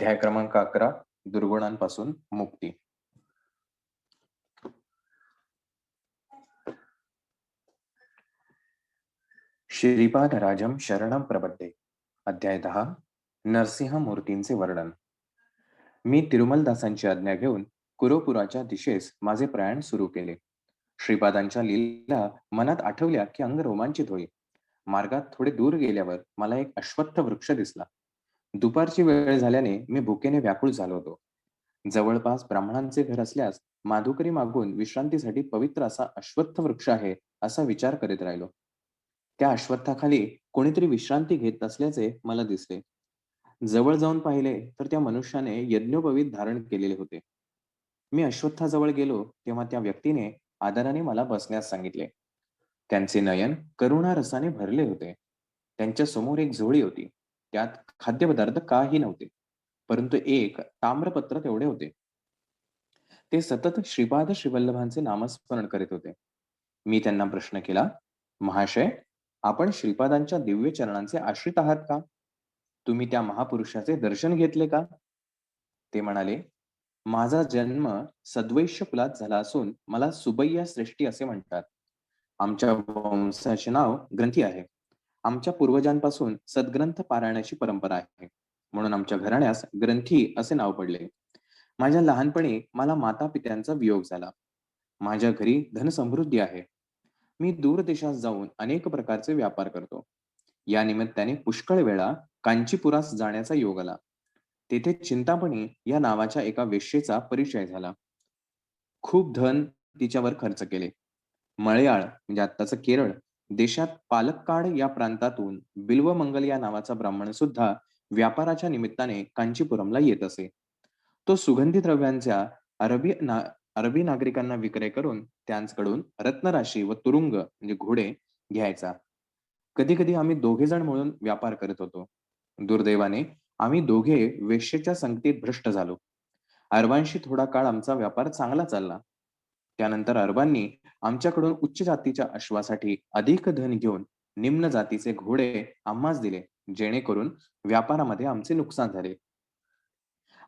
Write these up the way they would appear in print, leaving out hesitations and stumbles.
अध्याय क्रमांक 11 दुर्गुणांपासून मुक्ती. श्रीपाद राजम शरणम प्रबद्धे. अध्याय 10 नरसिंह मूर्तींचे वर्णन. मी तिरुमलदासांची आज्ञा घेऊन कुरोपुराच्या दिशेस माझे प्रयाण सुरू केले. श्रीपादांच्या लीला मनात आठवल्या की अंग रोमांचित होई. मार्गात थोडे दूर गेल्यावर मला एक अश्वत्थ वृक्ष दिसला. दुपारची वेळ झाल्याने मी भुकेने व्याकुळ झालो होतो. जवळपास ब्राह्मणांचे घर असल्यास माधुकरी मागून विश्रांतीसाठी पवित्र असा अश्वत्थ वृक्ष आहे असा विचार करीत राहिलो. त्या अश्वत्थाखाली कोणीतरी विश्रांती घेत असल्याचे मला दिसले. जवळ जाऊन पाहिले तर त्या मनुष्याने यज्ञोपवीत धारण केलेले होते. मी अश्वत्थाजवळ गेलो तेव्हा त्या व्यक्तीने आदराने मला बसण्यास सांगितले. त्यांचे नयन करुणारसाने भरले होते. त्यांच्या समोर एक झोळी होती. त्यात खाद्यपदार्थ काही नव्हते, परंतु एक ताम्रपत्र तेवढे होते. ते सतत श्रीपाद श्रीवल्लभांचे नामस्मरण करीत होते. मी त्यांना प्रश्न केला, महाशय, आपण श्रीपादांच्या दिव्य चरणांचे आश्रित आहात का? तुम्ही त्या महापुरुषाचे दर्शन घेतले का? ते म्हणाले, माझा जन्म सद्वैश्य कुलात झाला असून मला सुबैया श्रेष्ठी असे म्हणतात. आमच्या वंशाचे नाव ग्रंथी आहे. आमच्या पूर्वजांपासून सद्ग्रंथ पारायणाची परंपरा आहे, म्हणून आमच्या घराण्यास ग्रंथी असे नाव पडले. माझ्या लहानपणी मला माता पित्यांचा वियोग झाला. माझ्या घरी धनसमृद्धी आहे. मी दूर देशात जाऊन अनेक प्रकारचे व्यापार करतो. या निमित्ताने पुष्कळ वेळा कांचीपुरास जाण्याचा योग आला. तेथे चिंतामणी या नावाच्या एका वेश्येचा परिचय झाला. खूप धन तिच्यावर खर्च केले. मल्याळ म्हणजे आत्ताचं केरळ देशात पालक्काड या प्रांतातून बिल्वमंगल या नावाचा ब्राह्मण सुद्धा व्यापाराच्या निमित्ताने कांचीपुरमला येत असे. तो सुगंधी द्रव्यांच्या अरबी नागरिकांना विक्रय करून त्यांच्याकडून रत्नराशी व तुरुंग म्हणजे घोडे घ्यायचा. कधी कधी आम्ही दोघे जण मिळून व्यापार करत होतो. दुर्दैवाने आम्ही दोघे वेश्येच्या संगतीत भ्रष्ट झालो. अरबांशी थोडा काळ आमचा व्यापार चांगला चालला. त्यानंतर अरबांनी आमच्याकडून उच्च जातीच्या अश्वासाठी अधिक धन घेऊन निम्न जातीचे घोडे आम्हास दिले, जेणेकरून व्यापारामध्ये आमचे नुकसान झाले.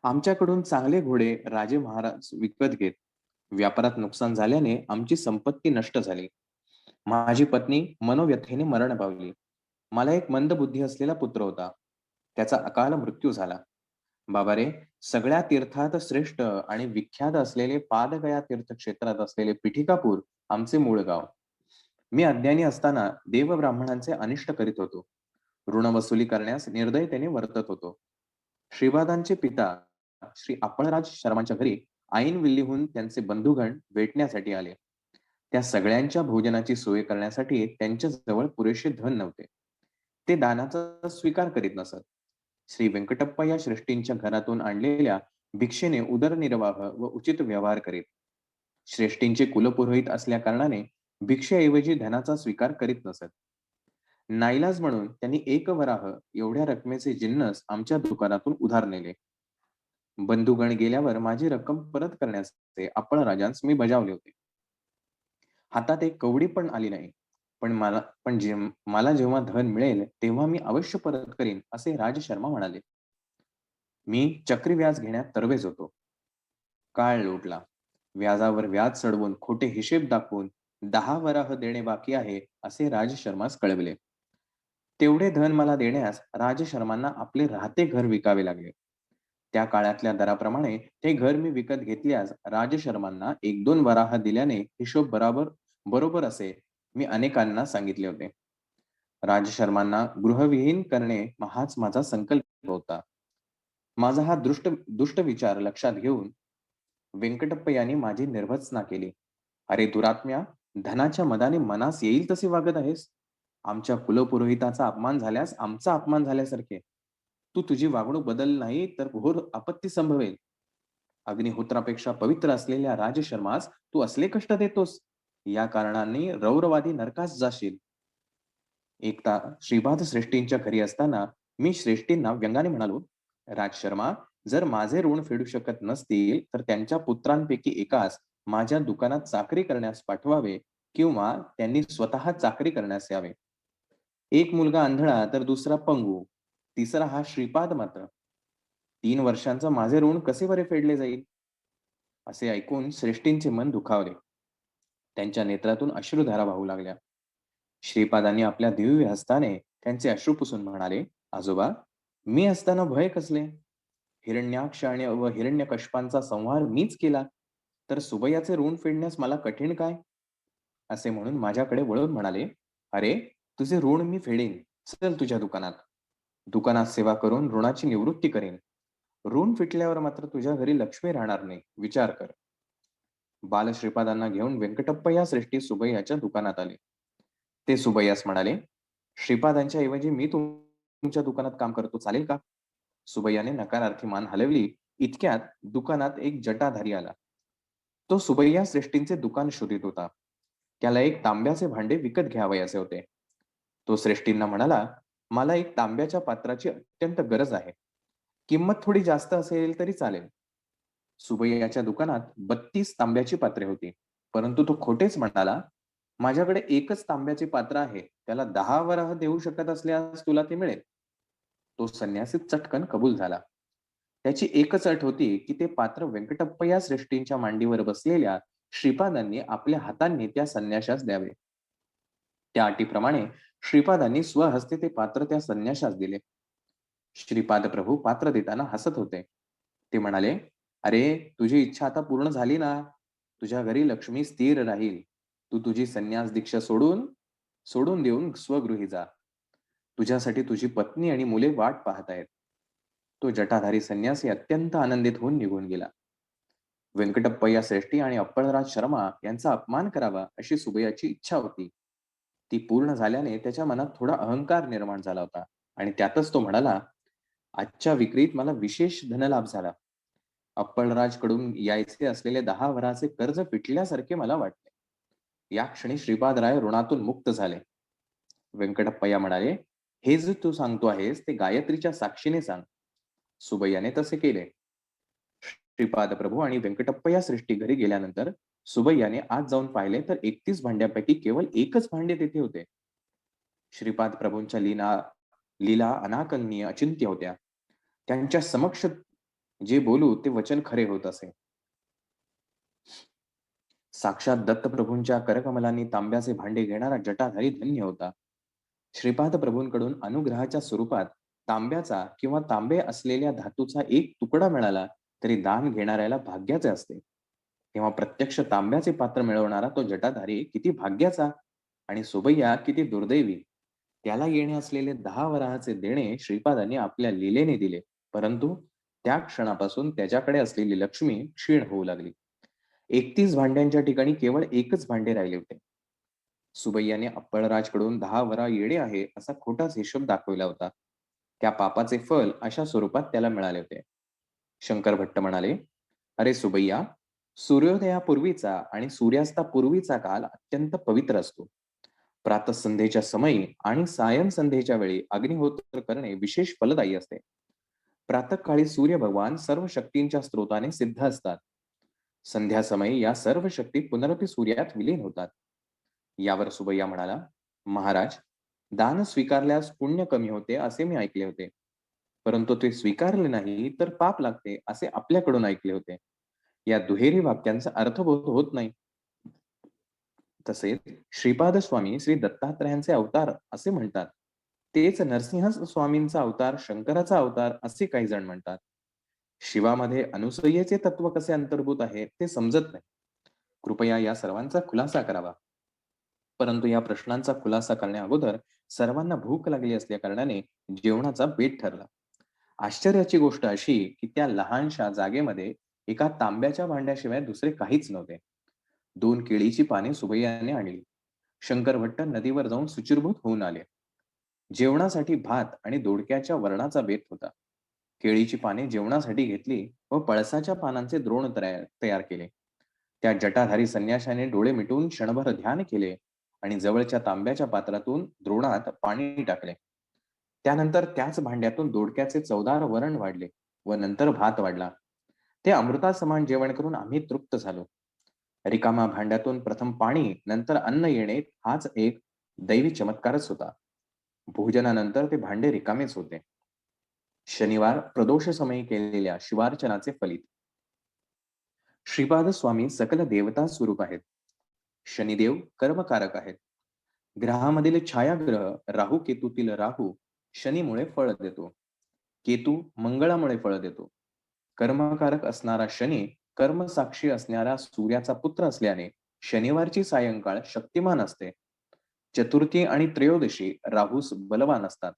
आमच्याकडून चांगले घोडे राजे महाराज विकत घेत. व्यापारात नुकसान झाल्याने आमची संपत्ती नष्ट झाली. माझी पत्नी मनोव्यथेने मरण पावली. मला एक मंदबुद्धी असलेला पुत्र होता. त्याचा अकाल मृत्यू झाला. बाबा रे, सगळ्या तीर्थात श्रेष्ठ आणि विख्यात असलेले पादगया तीर्थक्षेत्रात असलेले पिठिकापूर आमचे मूळ गाव. मी अज्ञानी असताना देव ब्राह्मणांचे अनिष्ट करीत होतो. ऋण वसुली करण्यास निर्दयतेने वर्तत होतो. श्रीपादांचे पिता श्री आपळराज शर्मांच्या घरी ऐन विल्लीहून त्यांचे बंधुगण भेटण्यासाठी आले. त्या सगळ्यांच्या भोजनाची सोय करण्यासाठी त्यांच्या जवळ पुरेसे धन नव्हते. ते दानाचा स्वीकार करीत नसत. श्री व्यंकटप्पा या श्रेष्ठींच्या घरातून आणलेल्या भिक्षेने उदरनिर्वाह व उचित व्यवहार करीत. श्रेष्ठींचे कुलपुरोहित असल्या कारणाने भिक्षेऐवजी धनाचा स्वीकार करीत नसत. नाईलाज म्हणून त्यांनी एक वराह एवढ्या रकमेचे जिन्नस आमच्या दुकानातून उधार नेले. बंधुगण गेल्यावर माझी रक्कम परत करण्याचे आपळराजांस मी बजावले होते. हातात एक कवडी पण आली नाही. मला जेव्हा धन मिळेल तेव्हा मी अवश्य परत करीन असे राज शर्मा म्हणाले. मी चक्रीव्याज घेण्यात तरबेज होतो. काळ लोटला. व्याजावर व्याज चढवून खोटे हिशेब दाखवून 10 वराह देणे बाकी आहे असे राज शर्मास कळविले. तेवढे धन मला देण्यास राज शर्मांना आपले राहते घर विकावे लागले. त्या काळातल्या दराप्रमाणे ते घर मी विकत घेतल्यास राज शर्मांना 1-2 वराह दिल्याने हिशोब बरोबर असे मी अनेकांना सांगितले होते. राज शर्मांना गृहविहीन करणे हाच माझा संकल्प होता. माझा हा दुष्ट विचार लक्षात घेऊन व्यंकटप्पा यांनी माझी निर्भत्सना केली. अरे दुरात्म्या, धनाच्या मदाने मनास येईल तसे वागत आहेस. आमच्या कुलपुरोहिताचा अपमान झाल्यास आमचा अपमान झाल्यासारखे. तू तुझी वागणूक बदल नाही तर घोर आपत्ती संभवेल. अग्निहोत्रापेक्षा पवित्र असलेल्या राजशर्मास तू असले कष्ट देतोस. या कारणाने रौरवादी नरकास जाशील. एकदा श्रीपाद श्रेष्ठींच्या घरी असताना मी श्रेष्ठींना व्यंगाने म्हणालो, राजशर्मा, जर माझे ऋण फेडू शकत नसतील तर त्यांच्या पुत्रांपैकी एकास माझ्या दुकानात चाकरी करण्यास पाठवावे किंवा त्यांनी स्वतः चाकरी करण्यास यावे. एक मुलगा आंधळा तर दुसरा पंगू, तिसरा हा श्रीपाद मात्र. 3 वर्षांचं माझे ऋण कसे बरे फेडले जाईल? असे ऐकून श्रेष्ठींचे मन दुखावले. त्यांच्या नेत्रातून अश्रुधारा वाहू लागल्या. श्रीपादांनी आपल्या दिव्य हस्ताने त्यांचे अश्रू पुसून म्हणाले, आजोबा, मी असताना भय कसले? हिरण्याक्ष आणि व हिरण्यकश्यपांचा संहार मीच केला, तर सुबैयाचे ऋण फेडण्यास मला कठीण काय? असे म्हणून माझ्याकडे वळून म्हणाले, अरे, तुझे ऋण मी फेडेन. चल तुझ्या दुकानात. दुकानात सेवा करून ऋणाची निवृत्ती करेन. ऋण फिटल्यावर मात्र तुझ्या घरी लक्ष्मी राहणार नाही. विचार कर. बालश्रीपादांना घेऊन व्यंकटप्पा या श्रेष्ठी सुबैयाच्या दुकानात आले. ते सुबैयास म्हणाले, श्रीपादांच्या ऐवजी मी तुमच्या दुकानात काम करतो, चालेल का? सुबैयाने नकारार्थी मान हलवली. इतक्यात दुकानात एक जटाधारी आला. तो सुबैया श्रेष्ठींचे दुकान शोधित होता. त्याला एक तांब्याचे भांडे विकत घ्यावयाचे होते. तो श्रेष्ठींना म्हणाला, मला एक तांब्याच्या पात्राची अत्यंत गरज आहे. किंमत थोडी जास्त असेल तरी चालेल. सुबैयाच्या दुकानात 32 तांब्याची पात्रे होती. परंतु तो खोटेच म्हणाला, माझ्याकडे एकच तांब्याचे पात्र आहे. त्याला 10 वराह देऊ शकत असल्यास तुला ते मिळेल. तो संन्यासी चटकन कबूल झाला. त्याची एकच अट होती की ते पात्र व्यंकटप्पया श्रेष्ठींच्या मांडीवर बसलेल्या श्रीपादांनी आपल्या हातांनी त्या संन्याशास द्यावे. त्या अटीप्रमाणे श्रीपादांनी स्वहस्ते ते पात्र त्या संन्याशास दिले. श्रीपाद प्रभू पात्र देताना हसत होते. ते म्हणाले, अरे, तुझी इच्छा आता पूर्ण झाली ना? तुझ्या घरी लक्ष्मी स्थिर राहील. तू तुझी संन्यास दीक्षा सोडून सोडून देऊन स्वगृही जा. तुझ्यासाठी तुझी पत्नी आणि मुले वाट पाहत आहेत. तो जटाधारी संन्यासी अत्यंत आनंदित होऊन निघून गेला. व्यंकटप्पय्या श्रेष्ठी आणि अप्पळराज शर्मा यांचा अपमान करावा अशी सुबैयाची इच्छा होती. ती पूर्ण झाल्याने त्याच्या मनात थोडा अहंकार निर्माण झाला होता आणि त्यातच तो म्हणाला, आजच्या विक्रीत मला विशेष धनलाभ झाला. अप्पळराजकडून यायचे असलेले 10 वराचे कर्ज फिटल्यासारखे मला वाटले. या क्षणी श्रीपादराय ऋणातून मुक्त झाले. व्यंकटप्पय्या म्हणाले, हे जे तू सांगतो आहेस ते गायत्रीच्या साक्षीने सांग. सुबैयाने तसे केले. श्रीपाद प्रभू आणि व्यंकटप्पय्या श्रेष्ठी घरी गेल्यानंतर सुबैयाने आत जाऊन पाहिले तर 31 भांड्यापैकी केवळ एकच भांडे तेथे होते. श्रीपाद प्रभूंच्या लीला लीला अनाकलनीय अचिंत्य होत्या. त्यांच्या समक्ष जे बोलू ते वचन खरे होत असे. साक्षात दत्तप्रभूंच्या करकमलांनी तांब्याचे भांडे घेणारा जटाधारी धन्य होता. श्रीपाद प्रभूंकडून अनुग्रहाच्या स्वरूपात तांब्याचा किंवा तांबे असलेल्या धातूचा एक तुकडा मिळाला तरी दान घेणाऱ्याला भाग्याचे असते. तेव्हा प्रत्यक्ष तांब्याचे पात्र मिळवणारा तो जटाधारी किती भाग्याचा आणि सुबैया किती दुर्दैवी. त्याला येणे असलेले 10 वराहाचे देणे श्रीपादांनी आपल्या लीलेने दिले, परंतु त्या क्षणापासून त्याच्याकडे असलेली लक्ष्मी क्षीण होऊ लागली. 31 भांड्यांच्या ठिकाणी केवळ एकच भांडे राहिले होते. सुबैयाने अप्पळराजकडून 10 वरा येणे आहे असा खोटाच हिशोब दाखविला होता. त्या पापाचे फल अशा स्वरूपात त्याला मिळाले होते. शंकर भट्ट म्हणाले, अरे सुबैया, सूर्योदयापूर्वीचा आणि सूर्यास्तापूर्वीचा काल अत्यंत पवित्र असतो. प्रातःसंध्येच्या समयी आणि सायं संध्येच्या वेळी अग्निहोत्र करणे विशेष फलदायी असते. प्रातःकाळी सूर्य भगवान सर्व शक्तींच्या स्रोताने सिद्ध असतात. संध्या समयी या सर्व शक्ती पुनरपी सूर्यात विलीन होतात. यावर सुबैया म्हणाला, महाराज, दान स्वीकारल्यास पुण्य कमी होते असे मी ऐकले होते. परंतु ते स्वीकारले नाही तर पाप लागते असे आपल्याकडून ऐकले होते. या दुहेरी वाक्यांचा अर्थबोध होत नाही. तसेच श्रीपाद स्वामी श्री दत्तात्रयांचे अवतार असे म्हणतात. तेच नरसिंह स्वामींचा अवतार, शंकराचा अवतार असे काही जण म्हणतात. शिवामध्ये अनुसय्येचे तत्व कसे अंतर्भूत आहे ते समजत नाही. कृपया या सर्वांचा खुलासा करावा. परंतु या प्रश्नांचा खुलासा करण्या अगोदर सर्वांना भूक लागली असल्या कारणाने जेवणाचा बेत ठरला. आश्चर्याची गोष्ट अशी की त्या लहानशा जागेमध्ये एका तांब्याच्या भांड्याशिवाय दुसरे काहीच नव्हते. 2 केळीची पाने सुबैयाने आणली. शंकर भट्ट नदीवर जाऊन शुचिर्भूत होऊन आले. जेवणासाठी भात आणि दोडक्याच्या वरणाचा बेत होता. केळीची पाने जेवणासाठी घेतली व पळसाच्या पानांचे द्रोण तयार केले. त्या जटाधारी संन्याशाने डोळे मिटून क्षणभर ध्यान केले आणि जवळच्या तांब्याच्या पात्रातून द्रोणात पाणी टाकले. त्यानंतर त्याच भांड्यातून दोडक्याचे चवदार वरण वाढले व नंतर भात वाढला. ते अमृतासमान जेवण करून आम्ही तृप्त झालो. रिकामा भांड्यातून प्रथम पाणी नंतर अन्न येणे हाच एक दैवी चमत्कारच होता. भोजनानंतर ते भांडे रिकामेच होते. शनिवार प्रदोष समयी केलेल्या शिवार्चनाचे फलित. श्रीपाद स्वामी सकल देवता स्वरूप आहेत. शनिदेव कर्मकारक आहेत. ग्रहामधील छायाग्रह राहू केतूतील राहू शनीमुळे फळ देतो. केतू मंगळामुळे फळ देतो. कर्मकारक असणारा शनी कर्मसाक्षी असणाऱ्या सूर्याचा पुत्र असल्याने शनिवारची सायंकाळ शक्तिमान असते. चतुर्थी आणि त्रयोदशी राहूस बलवान असतात.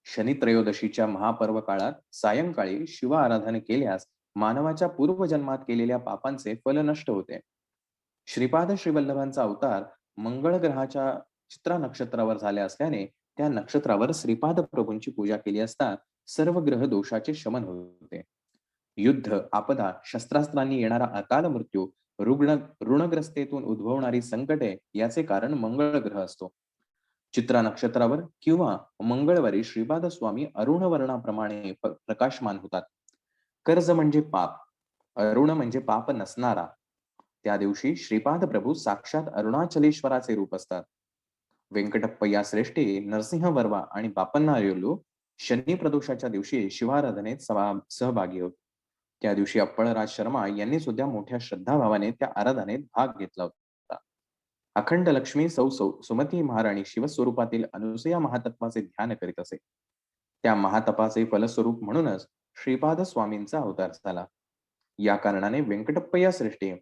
शनी त्रयोदशीच्या महापर्व काळात सायंकाळी शिव आराधना केल्यास मानवाच्या पूर्वजन्मात केलेल्या पापांचे फल नष्ट होते. श्रीपाद श्रीवल्लभांचा अवतार मंगळ ग्रहाच्या चित्रा नक्षत्रावर झाले असल्याने त्या नक्षत्रावर श्रीपाद प्रभूंची पूजा केली असता सर्व ग्रह दोषाचे शमन होते. युद्ध, आपदा, शस्त्रास्त्रांनी येणारा अकाल मृत्यू, ऋणग्रस्तेतून उद्भवणारी संकटे याचे कारण मंगळ ग्रह असतो. चित्रा नक्षत्रावर किंवा मंगळवारी श्रीपाद स्वामी अरुण वर्णाप्रमाणे प्रकाशमान होतात. कर्ज म्हणजे पाप, अरुण म्हणजे पाप नसणारा. त्या दिवशी श्रीपाद प्रभू साक्षात अरुणाचलेश्वराचे रूप असतात. व्यंकटप्पय्या श्रेष्ठी, नरसिंह वर्मा आणि बापन्ना येळ्ळूर शनी प्रदोषाच्या दिवशी शिवाराधनेत सहभागी होत. त्या दिवशी अप्पळराज शर्मा यांनी सुद्धा मोठ्या श्रद्धाभावाने त्या आराधनेत भाग घेतला होता. अखंड लक्ष्मी सौ सुमती महाराणी शिवस्वरूपातील अनुसया महातत्वाचे ध्यान करीत असे. त्या महातपाचे फलस्वरूप म्हणूनच श्रीपाद स्वामींचा अवतार झाला. या कारणाने व्यंकटप्पय्या श्रेष्ठी,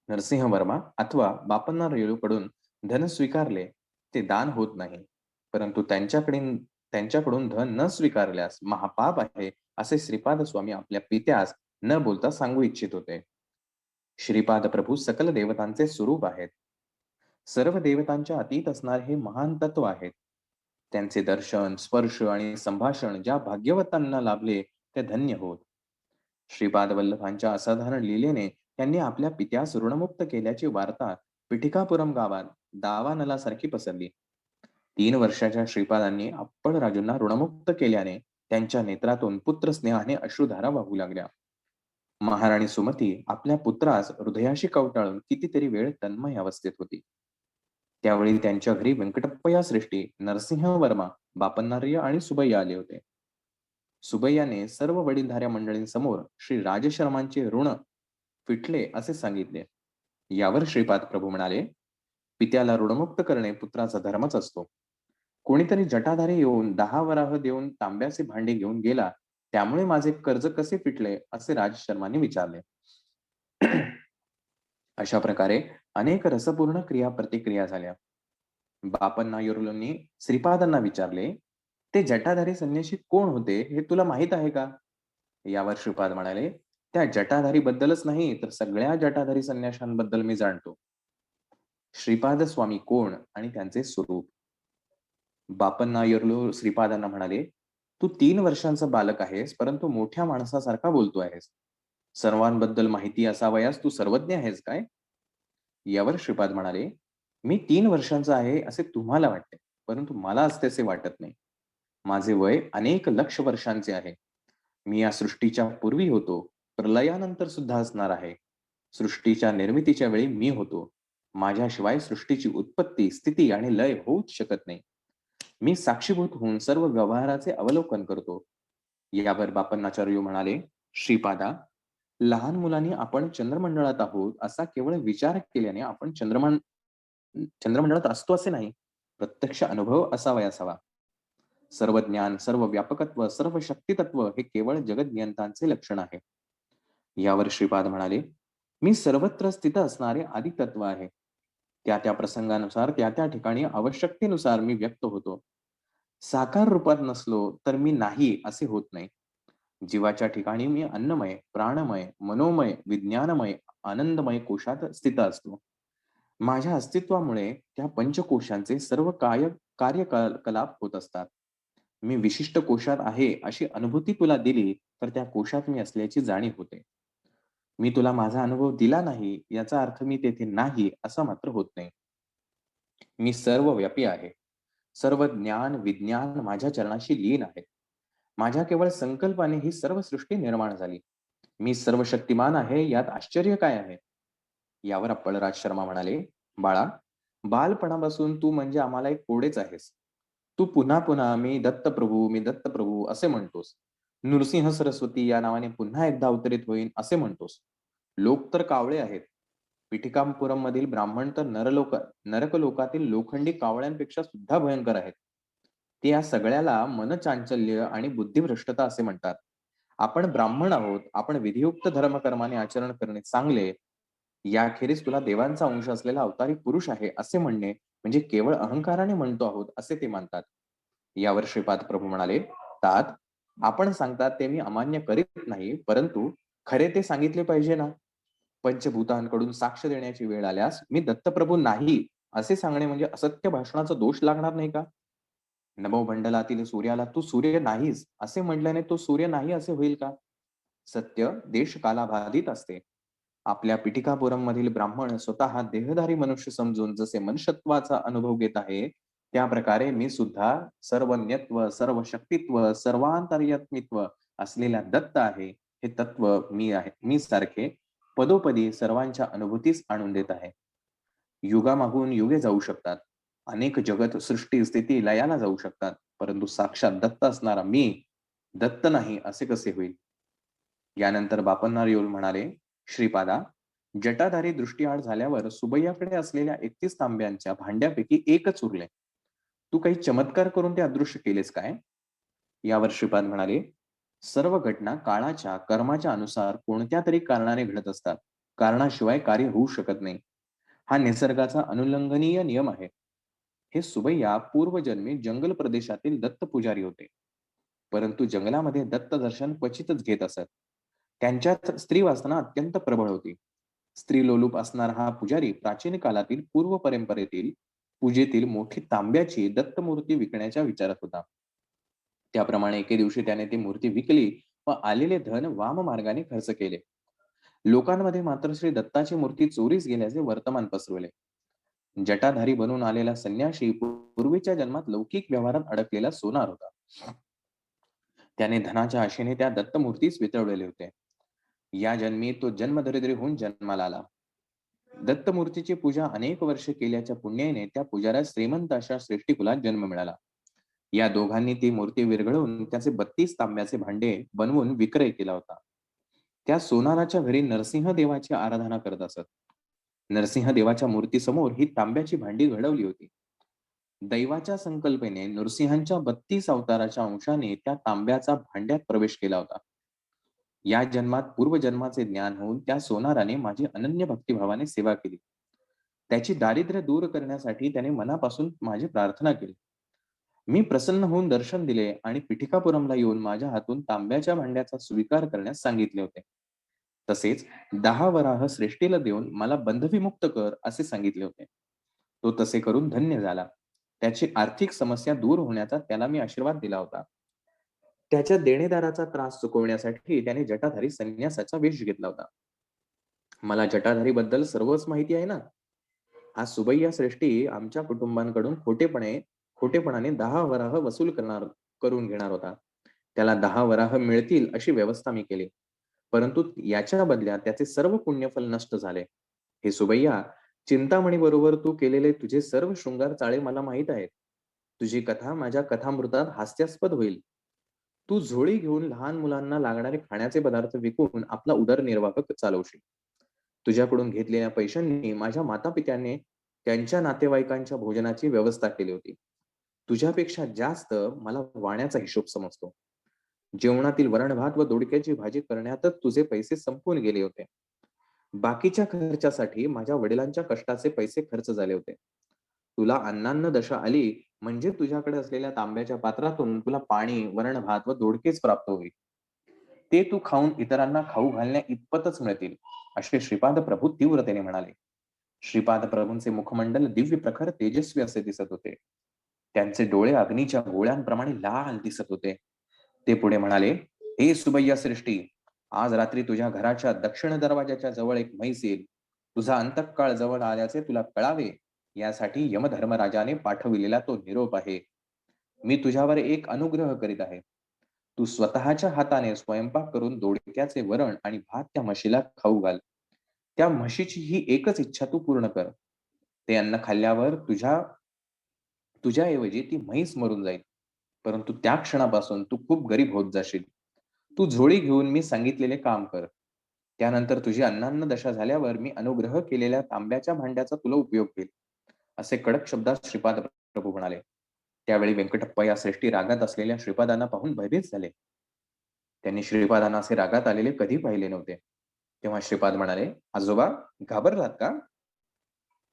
नरसिंह वर्मा अथवा बापन्ना रेळूकडून धन स्वीकारले ते दान होत नाही, परंतु त्यांच्याकडून धन न स्वीकारल्यास महापाप आहे असे श्रीपाद स्वामी आपल्या पित्यास न बोलता सांगू इच्छित होते. श्रीपाद प्रभू सकल देवतांचे स्वरूप आहेत. सर्व देवतांच्या अतीत असणारे हे महान तत्व आहेत. त्यांचे दर्शन, स्पर्श आणि संभाषण ज्या भाग्यवतांना लाभले ते धन्य होत. श्रीपाद वल्लभांच्या असाधारण लीलेने त्यांनी आपल्या पित्यास ऋणमुक्त केल्याची वार्ता पिठिकापुरम गावात दावानलासारखी पसरली. 3 वर्षाच्या श्रीपादांनी अप्पळराजूंना ऋणमुक्त केल्याने त्यांच्या नेत्रातून पुत्र स्नेहाने अश्रुधारा वाहू लागल्या. महाराणी सुमती आपल्या पुत्रास हृदयाशी कवटाळून कितीतरी वेळ तन्मय अवस्थेत होती. त्यावेळी त्यांच्या घरी व्यंकटप्पया श्रेष्ठी, नरसिंह वर्मा, बापन्नार्य आणि सुबैया आले होते. सुबैयाने सर्व वडीलधाऱ्या मंडळींसमोर श्री राजशर्मांचे ऋण फिटले असे सांगितले. यावर श्रीपाद प्रभू म्हणाले, पित्याला ऋणमुक्त करणे पुत्राचा धर्मच असतो. कोणीतरी जटाधारी येऊन 10 वराह देऊन तांब्याचे भांडे घेऊन गेला, त्यामुळे माझे कर्ज कसे फिटले असे राजशर्मांनी विचारले. अशा प्रकारे अनेक रसपूर्ण क्रिया प्रतिक्रिया झाल्या. बापन्ना येळ्ळूरांनी श्रीपादांना विचारले, ते जटाधारी संन्यासी कोण होते हे तुला माहित आहे का? यावर श्रीपाद म्हणाले, त्या जटाधारी बद्दलच नाही तर सगळ्या जटाधारी संन्याशांबद्दल मी जाणतो. श्रीपाद स्वामी कोण आणि त्यांचे स्वरूप. बापन्ना येळ्ळूर श्रीपादांना म्हणाले, तू 3 वर्षांचा बालक आहेस, परंतु मोठ्या माणसासारखा बोलतो आहेस. सर्वांबद्दल माहिती असावयास तू सर्वज्ञ आहेस काय? यावर श्रीपाद म्हणाले, मी 3 वर्षांचा आहे असे तुम्हाला वाटते, परंतु मला तसे वाटत नाही. माझे वय अनेक लक्ष वर्षांचे आहे. मी या सृष्टीच्या पूर्वी होतो, प्रलयानंतर सुद्धा असणार आहे. सृष्टीच्या निर्मितीच्या वेळी मी होतो. माझ्याशिवाय सृष्टीची उत्पत्ती, स्थिती आणि लय होऊच शकत नाही. मी साक्षीभूत होऊन सर्व व्यवहाराचे अवलोकन करतो. यावर बापन्नाचार्य म्हणाले, श्रीपादा, लहान मुलांनी आपण चंद्रमंडळात आहोत असा केवळ विचार केल्याने आपण चंद्रमंडळात असतो असे नाही. प्रत्यक्ष अनुभव असावयास हवा. सर्व ज्ञान, सर्व व्यापकत्व, सर्व शक्तितत्व हे केवळ जगद्नियंतांचे लक्षण आहे. यावर श्रीपाद म्हणाले, मी सर्वत्र स्थित असणारे आदितत्व आहे. त्या त्या प्रसंगानुसार त्या त्या ठिकाणी आवश्यकतेनुसार मी व्यक्त होतो. साकार रूपात नसलो तर मी नाही असे होत नाही. जीवाच्या ठिकाणी मी अन्नमय, प्राणमय, मनोमय, विज्ञानमय, आनंदमय कोशात स्थित असतो. माझ्या अस्तित्वामुळे त्या पंचकोशांचे सर्व कार्यकलाप होत असतात. मी विशिष्ट कोशात आहे अशी अनुभूती तुला दिली तर त्या कोशात मी असल्याची जाणीव होते. मी तुला माझा अनुभव दिला नाही याचा अर्थ मी तेथे नाही असा मात्र होत नाही. मी सर्वव्यापी आहे. सर्व ज्ञान, विज्ञान माझ्या चरणाशी लीन आहे. माझ्या केवळ संकल्पाने ही सर्व सृष्टी निर्माण झाली. मी सर्वशक्तिमान आहे यात आश्चर्य काय आहे? यावर अप्पळराज शर्मा म्हणाले, बाळा, बालपणापासून तू म्हणजे आम्हाला एक कोडेच आहेस. तू पुन्हा पुन्हा मी दत्तप्रभू, मी दत्तप्रभू असे म्हणतोस. नृसिंह सरस्वती या नावाने पुन्हा एकदा अवतरित होईन असे म्हणतोस. लोक तर कावळे आहेत. पिठिकापुरम मधील ब्राह्मण तर नरकलोकातील लोखंडी कावळ्यांपेक्षा सुद्धा भयंकर आहेत. ते या सगळ्याला मनचांचल्य आणि बुद्धिभ्रष्टता असे म्हणतात. आपण ब्राह्मण आहोत. आपण विधियुक्त धर्मकर्माने आचरण करणे चांगले. याखेरीज तुला देवांचा अंश असलेला अवतारी पुरुष आहे असे म्हणणे म्हणजे केवळ अहंकाराने म्हणतो आहोत असे ते मानतात. यावर श्रीपाद प्रभू म्हणाले, तात आपण सांगतात ते मी अमान्य करीत नाही, परंतु खरे ते सांगितले पाहिजे ना. पंचभूतांकडून साक्ष देण्याची वेळ आल्यास मी दत्तप्रभू नाही असे सांगणे म्हणजे असत्य भाषणाचा दोष लागणार नाही का? नभोमंडलातील सूर्याला तू सूर्य नाहीस असे म्हटल्याने तो सूर्य नाही असे होईल का? सत्य देश कालाबाधित असते. आपल्या पिठिकापुरम मधील ब्राह्मण स्वतः देहधारी मनुष्य समजून जसे मनुष्यत्वाचा अनुभव घेत आहे, त्या प्रकारे मी सुद्धा सर्वज्ञत्व, सर्व शक्तित्व, सर्वांतर्यात्मित्व असलेला दत्त आहे. हे तत्व मी आहे. मी सारखे पदोपदी सर्वांच्या अनुभूतीस आणून देत आहे. युगामागून युगे जाऊ शकतात. अनेक जगत, सृष्टी, स्थिती लयाला जाऊ शकतात. परंतु साक्षात दत्त असणारा मी दत्त नाही असे कसे होईल? यानंतर बापन्नार येऊन म्हणाले, श्रीपादा, जटाधारी दृष्टीआड झाल्यावर सुबैयाकडे असलेल्या 31 तांब्यांच्या भांड्यापैकी एकच उरले. तू काही चमत्कार करून ते अदृश्य केलेस काय? यावर श्रीपाद म्हणाले, सर्व घटना काळाच्या कर्माच्या अनुसार कोणत्या तरी कारणाने घडत असतात. कारणाशिवाय कार्य होऊ शकत नाही. हा निसर्गाचा अनुल्लंघनीय नियम आहे. हे सुबैया पूर्वजन्मी जंगल प्रदेशातील दत्त पुजारी होते. परंतु जंगलामध्ये दत्त दर्शन क्वचितच घेत असत. त्यांच्यात स्त्री वासना अत्यंत प्रबळ होती. स्त्रीलोलूप असणारा हा पुजारी प्राचीन काळातील पूर्व परंपरेतील पूजेतील मोठी तांब्याची दत्तमूर्ती विकण्याच्या विचारात होता. त्याप्रमाणे एके दिवशी त्याने ती मूर्ती विकली व आलेले धन वाम मार्गाने खर्च केले. लोकांमध्ये मात्र श्री दत्ताची मूर्ती चोरीस गेल्याचे वर्तमान पसरवले. जटाधारी बनून आलेला संन्याशी पूर्वीच्या जन्मात लौकिक व्यवहारात अडकलेला सोनार होता. त्याने धनाच्या आशेने त्या दत्तमूर्तीस वितळवलेले होते. या जन्मी तो जन्मदरिद्री होऊन जन्माला आला. दत्तमूर्तीची पूजा अनेक वर्षे केल्याच्या पुण्याने त्या पुजाऱ्यास श्रीमंत अशा श्रेष्ठी कुलात जन्म मिळाला. या दोघांनी ती मूर्ती विरघळून त्याचे 32 तांब्याचे भांडे बनवून विक्रय केला होता. त्या सोनाराच्या घरी नरसिंह देवाची आराधना करत असत. नरसिंह देवाच्या मूर्तीसमोर ही तांब्याची भांडी घडवली होती. दैवाच्या संकल्पने नृसिंहांच्या 32 अवताराच्या अंशाने त्या तांब्याचा भांड्यात प्रवेश केला होता. या जन्मात पूर्वजन्माचे ज्ञान होऊन त्या सोनाराने माझी अनन्य भक्तिभावाने सेवा केली. त्याची दारिद्र्य दूर करण्यासाठी त्याने मनापासून माझी प्रार्थना केली. मी प्रसन्न होऊन दर्शन दिले आणि पिठिकापुरमला येऊन माझ्या हातून तांब्याच्या भांड्याचा स्वीकार करण्यास सांगितले होते. तसेच 10 वराह श्रेष्ठीला देऊन मला बंधविमुक्त कर असे सांगितले होते. तो तसे करून धन्य झाला. त्याची आर्थिक समस्या दूर होण्याचा त्याला मी आशीर्वाद दिला होता. त्याच्या देणेदाराचा त्रास चुकवण्यासाठी त्याने जटाधारी संन्यासाचा वेश घेतला होता. मला जटाधारी बद्दल सर्वच माहिती आहे ना. हा सुबैया श्रेष्ठी आमच्या कुटुंबांकडून खोटेपणाने 10 वराह करून घेणार होता. त्याला 10 वराह मिळतील अशी व्यवस्था मी केली. परंतु याच्या बदल्यात त्याचे सर्व पुण्यफल नष्ट झाले. हे सुबैया, चिंतामणी बरोबर तू केलेले तुझे सर्व शृंगार चाळे मला माहीत आहेत. तुझी कथा माझ्या कथामृतात हास्यास्पद होईल. तू झोळी घेऊन लहान मुलांना लागणारे खाण्याचे पदार्थ विकून आपला उदरनिर्वाह चालवशील. तुझ्याकडून घेतलेल्या पैशांनी माझ्या मातापित्याने त्यांच्या नातेवाईकांच्या भोजनाची व्यवस्था केली होती. तुझ्यापेक्षा जास्त मला वाण्याचा हिशोब समजतो. जेवणातील वरण-भात व दोडक्याची भाजी करण्यातच तुझे पैसे संपून गेले होते. बाकीच्या खर्चासाठी माझ्या वडिलांच्या कष्टाचे पैसे खर्च झाले होते. तुला अन्नान्न दशा आली म्हणजे तुझ्याकडे असलेल्या तांब्याच्या पात्रातून तुला पाणी, वरण-भात व दोडकेच प्राप्त होईल. ते तू खाऊन इतरांना खाऊ घालण्या इतपतच मिळतील, असे श्रीपाद प्रभू तीव्रतेने म्हणाले. श्रीपाद प्रभूंचे मुखमंडल दिव्य प्रखर तेजस्वी असे दिसत होते. त्यांचे डोळे अग्नीच्या गोळ्यांप्रमाणे लाल दिसत होते. ते पुढे म्हणाले, हे सुबैया सृष्टी, आज रात्री तुझ्या घराच्या दक्षिण दरवाजाच्या जवळ एक म्हैस येईल. तुझा अंतकाळ जवळ आल्याचे तुला कळावे यासाठी यमधर्मराजाने पाठविलेला तो निरोप आहे. मी तुझ्यावर एक अनुग्रह करीत आहे. तू स्वतःच्या हाताने स्वयंपाक करून दोडक्याचे वरण आणि भात त्या म्हशीला खाऊ घाल. त्या म्हशीची ही एकच इच्छा तू पूर्ण कर. ते अन्न खाल्ल्यावर तुझ्या तुझ्याऐवजी ती म्हैस मरून जाईल. परंतु त्या क्षणापासून तू खूप गरीब होत जाशील. तू झोळी घेऊन मी सांगितलेले काम कर. त्यानंतर तुझी अन्नान्न दशा झाल्यावर मी अनुग्रह केलेल्या तांब्याच्या भांड्याचा तुला उपयोग होईल." असे कडक शब्दात श्रीपाद प्रभू म्हणाले. त्यावेळी व्यंकटप्पा या श्रेष्ठी रागात असलेल्या श्रीपादांना पाहून भयभीत झाले. त्यांनी श्रीपादांना असे रागात आलेले कधी पाहिले नव्हते. तेव्हा श्रीपाद म्हणाले, "आजोबा, घाबरलात का?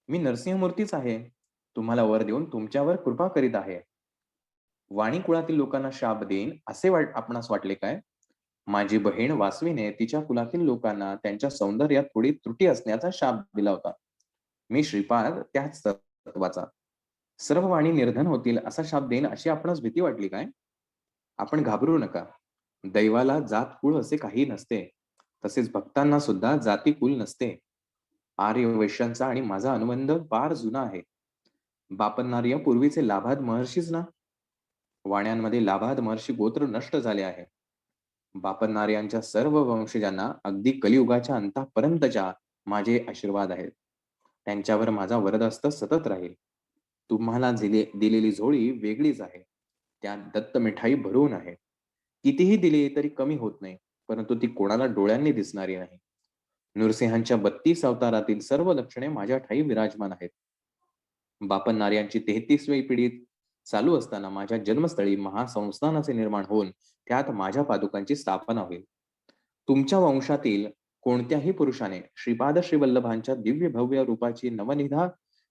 मी नरसिंहमूर्तीच आहे. तुम्हाला वर देऊन तुमच्यावर कृपा करीत आहे. वाणी कुळातील लोकांना शाप देईन असे आपणास वाटले काय? माझी बहीण वासवीने तिच्या कुलातील लोकांना त्यांच्या सौंदर्यात थोडी त्रुटी असण्याचा शाप दिला होता. मी श्रीपाद त्याच तत्वाचा. सर्व वाणी निर्धन होतील असा शाप देईन अशी आपणास भीती वाटली काय? आपण घाबरू नका. दैवाला जात कुळ असे काही नसते. तसेच भक्तांना सुद्धा जाती कुल नसते. आर्य वैश्यांचा आणि माझा अनुबंध फार जुना आहे. बापन्नार्य पूर्वीचे लाभाद महर्षीच ना. वाण्यांमध्ये लाभाद महर्षी गोत्र नष्ट झाले आहे. बापन्नार्यांच्या सर्व वंशजांना अगदी कलियुगाच्या अंतापर्यंतच्या माझे आशीर्वाद आहेत. त्यांच्यावर माझा वरदहस्त सतत राहील. तुम्हाला दिलेली झोळी वेगळीच आहे. त्यात दत्त मिठाई भरून आहे. कितीही दिली तरी कमी होत नाही, परंतु ती कोणाला डोळ्यांनी दिसणारी नाही. नृसिंहांच्या 32 अवतारातील सर्व लक्षणे माझ्या ठायी विराजमान आहेत. बापन्नार्यांची 33वी पिढी चालू असताना माझ्या जन्मस्थळी महासंस्थानाचे निर्माण होऊन त्यात माझ्या पादुकांची स्थापना होईल. तुमच्या वंशातील कोणत्याही पुरुषाने श्रीपाद श्रीवल्लभांच्या दिव्य भव्य रूपाची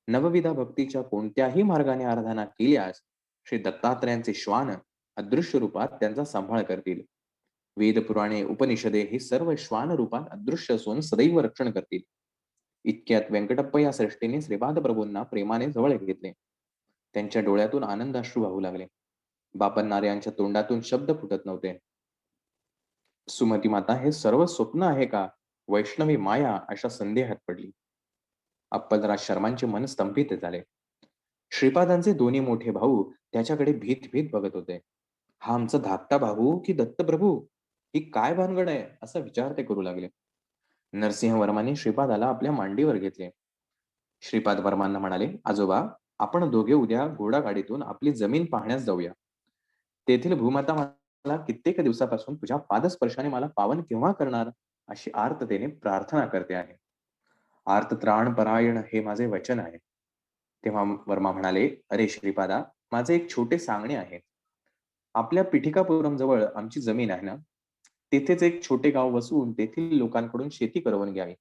नवविधा भक्तीच्या कोणत्याही मार्गाने आराधना केल्यास श्री दत्तात्रयांचे श्वान अदृश्य रूपात त्यांचा सांभाळ करतील. वेद पुराणे उपनिषदे ही सर्व श्वान रूपात अदृश्य असून सदैव रक्षण करतील. इतक्यात व्यंकटप्पा या श्रेष्ठीने श्रीपाद प्रभूंना प्रेमाने जवळ घेतले. त्यांच्या डोळ्यातून आनंदाश्रू वाहू लागले. बापन्नार्यांच्या तोंडातून शब्द फुटत नव्हते. सुमती माता, हे सर्व स्वप्न आहे का? वैष्णवी माया अशा संदेहात पडली. अप्पलराज शर्मांचे मन स्तंभित झाले. श्रीपादांचे दोन्ही मोठे भाऊ त्याच्याकडे भीत भीत बघत होते. हा आमचा धाकटा भाऊ की दत्तप्रभू? ही काय भानगड आहे? असा विचार ते करू लागले. नरसिंहवर्माने श्रीपादाला आपल्या मांडीवर घेतले. श्रीपाद वर्मांना म्हणाले, "आजोबा, आपण दोघे उद्या घोडागाडीतून आपली जमीन पाहण्यास जाऊया. तेथील भूमाता मला कित्येक दिवसापासून तुझ्या पादस्पर्शाने मला पावन केव्हा करणार अशी आर्ततेने प्रार्थना करते आहे. आर्तत्राणपरायण हे माझे वचन आहे." तेव्हा वर्मा म्हणाले, "अरे श्रीपादा, माझे एक छोटे सांगणे आहे. आपल्या पिठिकापुरम जवळ आमची जमीन आहे ना, तेथेच एक छोटे गाव वसवून तेथील लोकांकडून शेती करवून घ्यावी.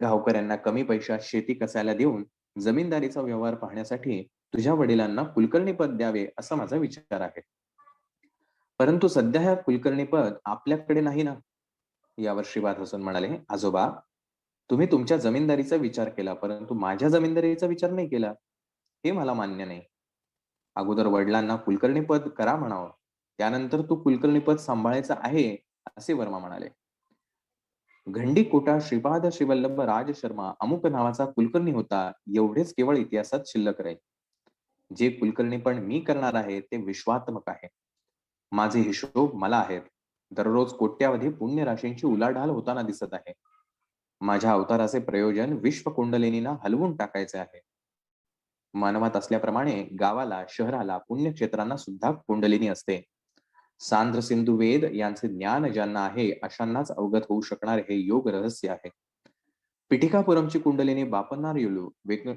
गावकऱ्यांना कमी पैशात शेती कसायला देऊन जमीनदारीचा व्यवहार पाहण्यासाठी तुझ्या वडिलांना कुलकर्णी पद द्यावे असा माझा विचार आहे. परंतु सध्या ह्या कुलकर्णी पद आपल्याकडे नाही ना." यावर श्रीपाद हसून म्हणाले, "आजोबा, तुम्ही तुमच्या जमीनदारीचा विचार केला, परंतु माझ्या जमीनदारीचा विचार नाही केला. हे मला मान्य नाही. अगोदर वडिलांना कुलकर्णी पद करा म्हणावं. त्यानंतर तू कुलकर्णी पद सांभाळायचं आहे," असे वर्मा म्हणाले. "घंडीकोटा श्रीपाद श्रीवल्लभ राज शर्मा अमुक नावाचा कुलकर्णी होता, एवढेच केवळ इतिहासात शिल्लक राहील. जे कुलकर्णीपण मी करणार आहे ते विश्वात्मक आहे. माझे हिशोब मला आहेत. दररोज कोट्यावधी पुण्य राशींची उलाढाल होताना दिसत आहे. माझ्या अवताराचे प्रयोजन विश्वकुंडलिनीला हलवून टाकायचे आहे. मानवात असल्याप्रमाणे गावाला, शहराला, पुण्यक्षेत्रांना सुद्धा कुंडलिनी असते. सांध्र सिंधू वेद यांचे ज्ञान ज्यांना आहे अशांनाच अवगत होऊ शकणारे हे योग रहस्य आहे. पिठिकापुरमची कुंडलिनी बापन्नार युलू,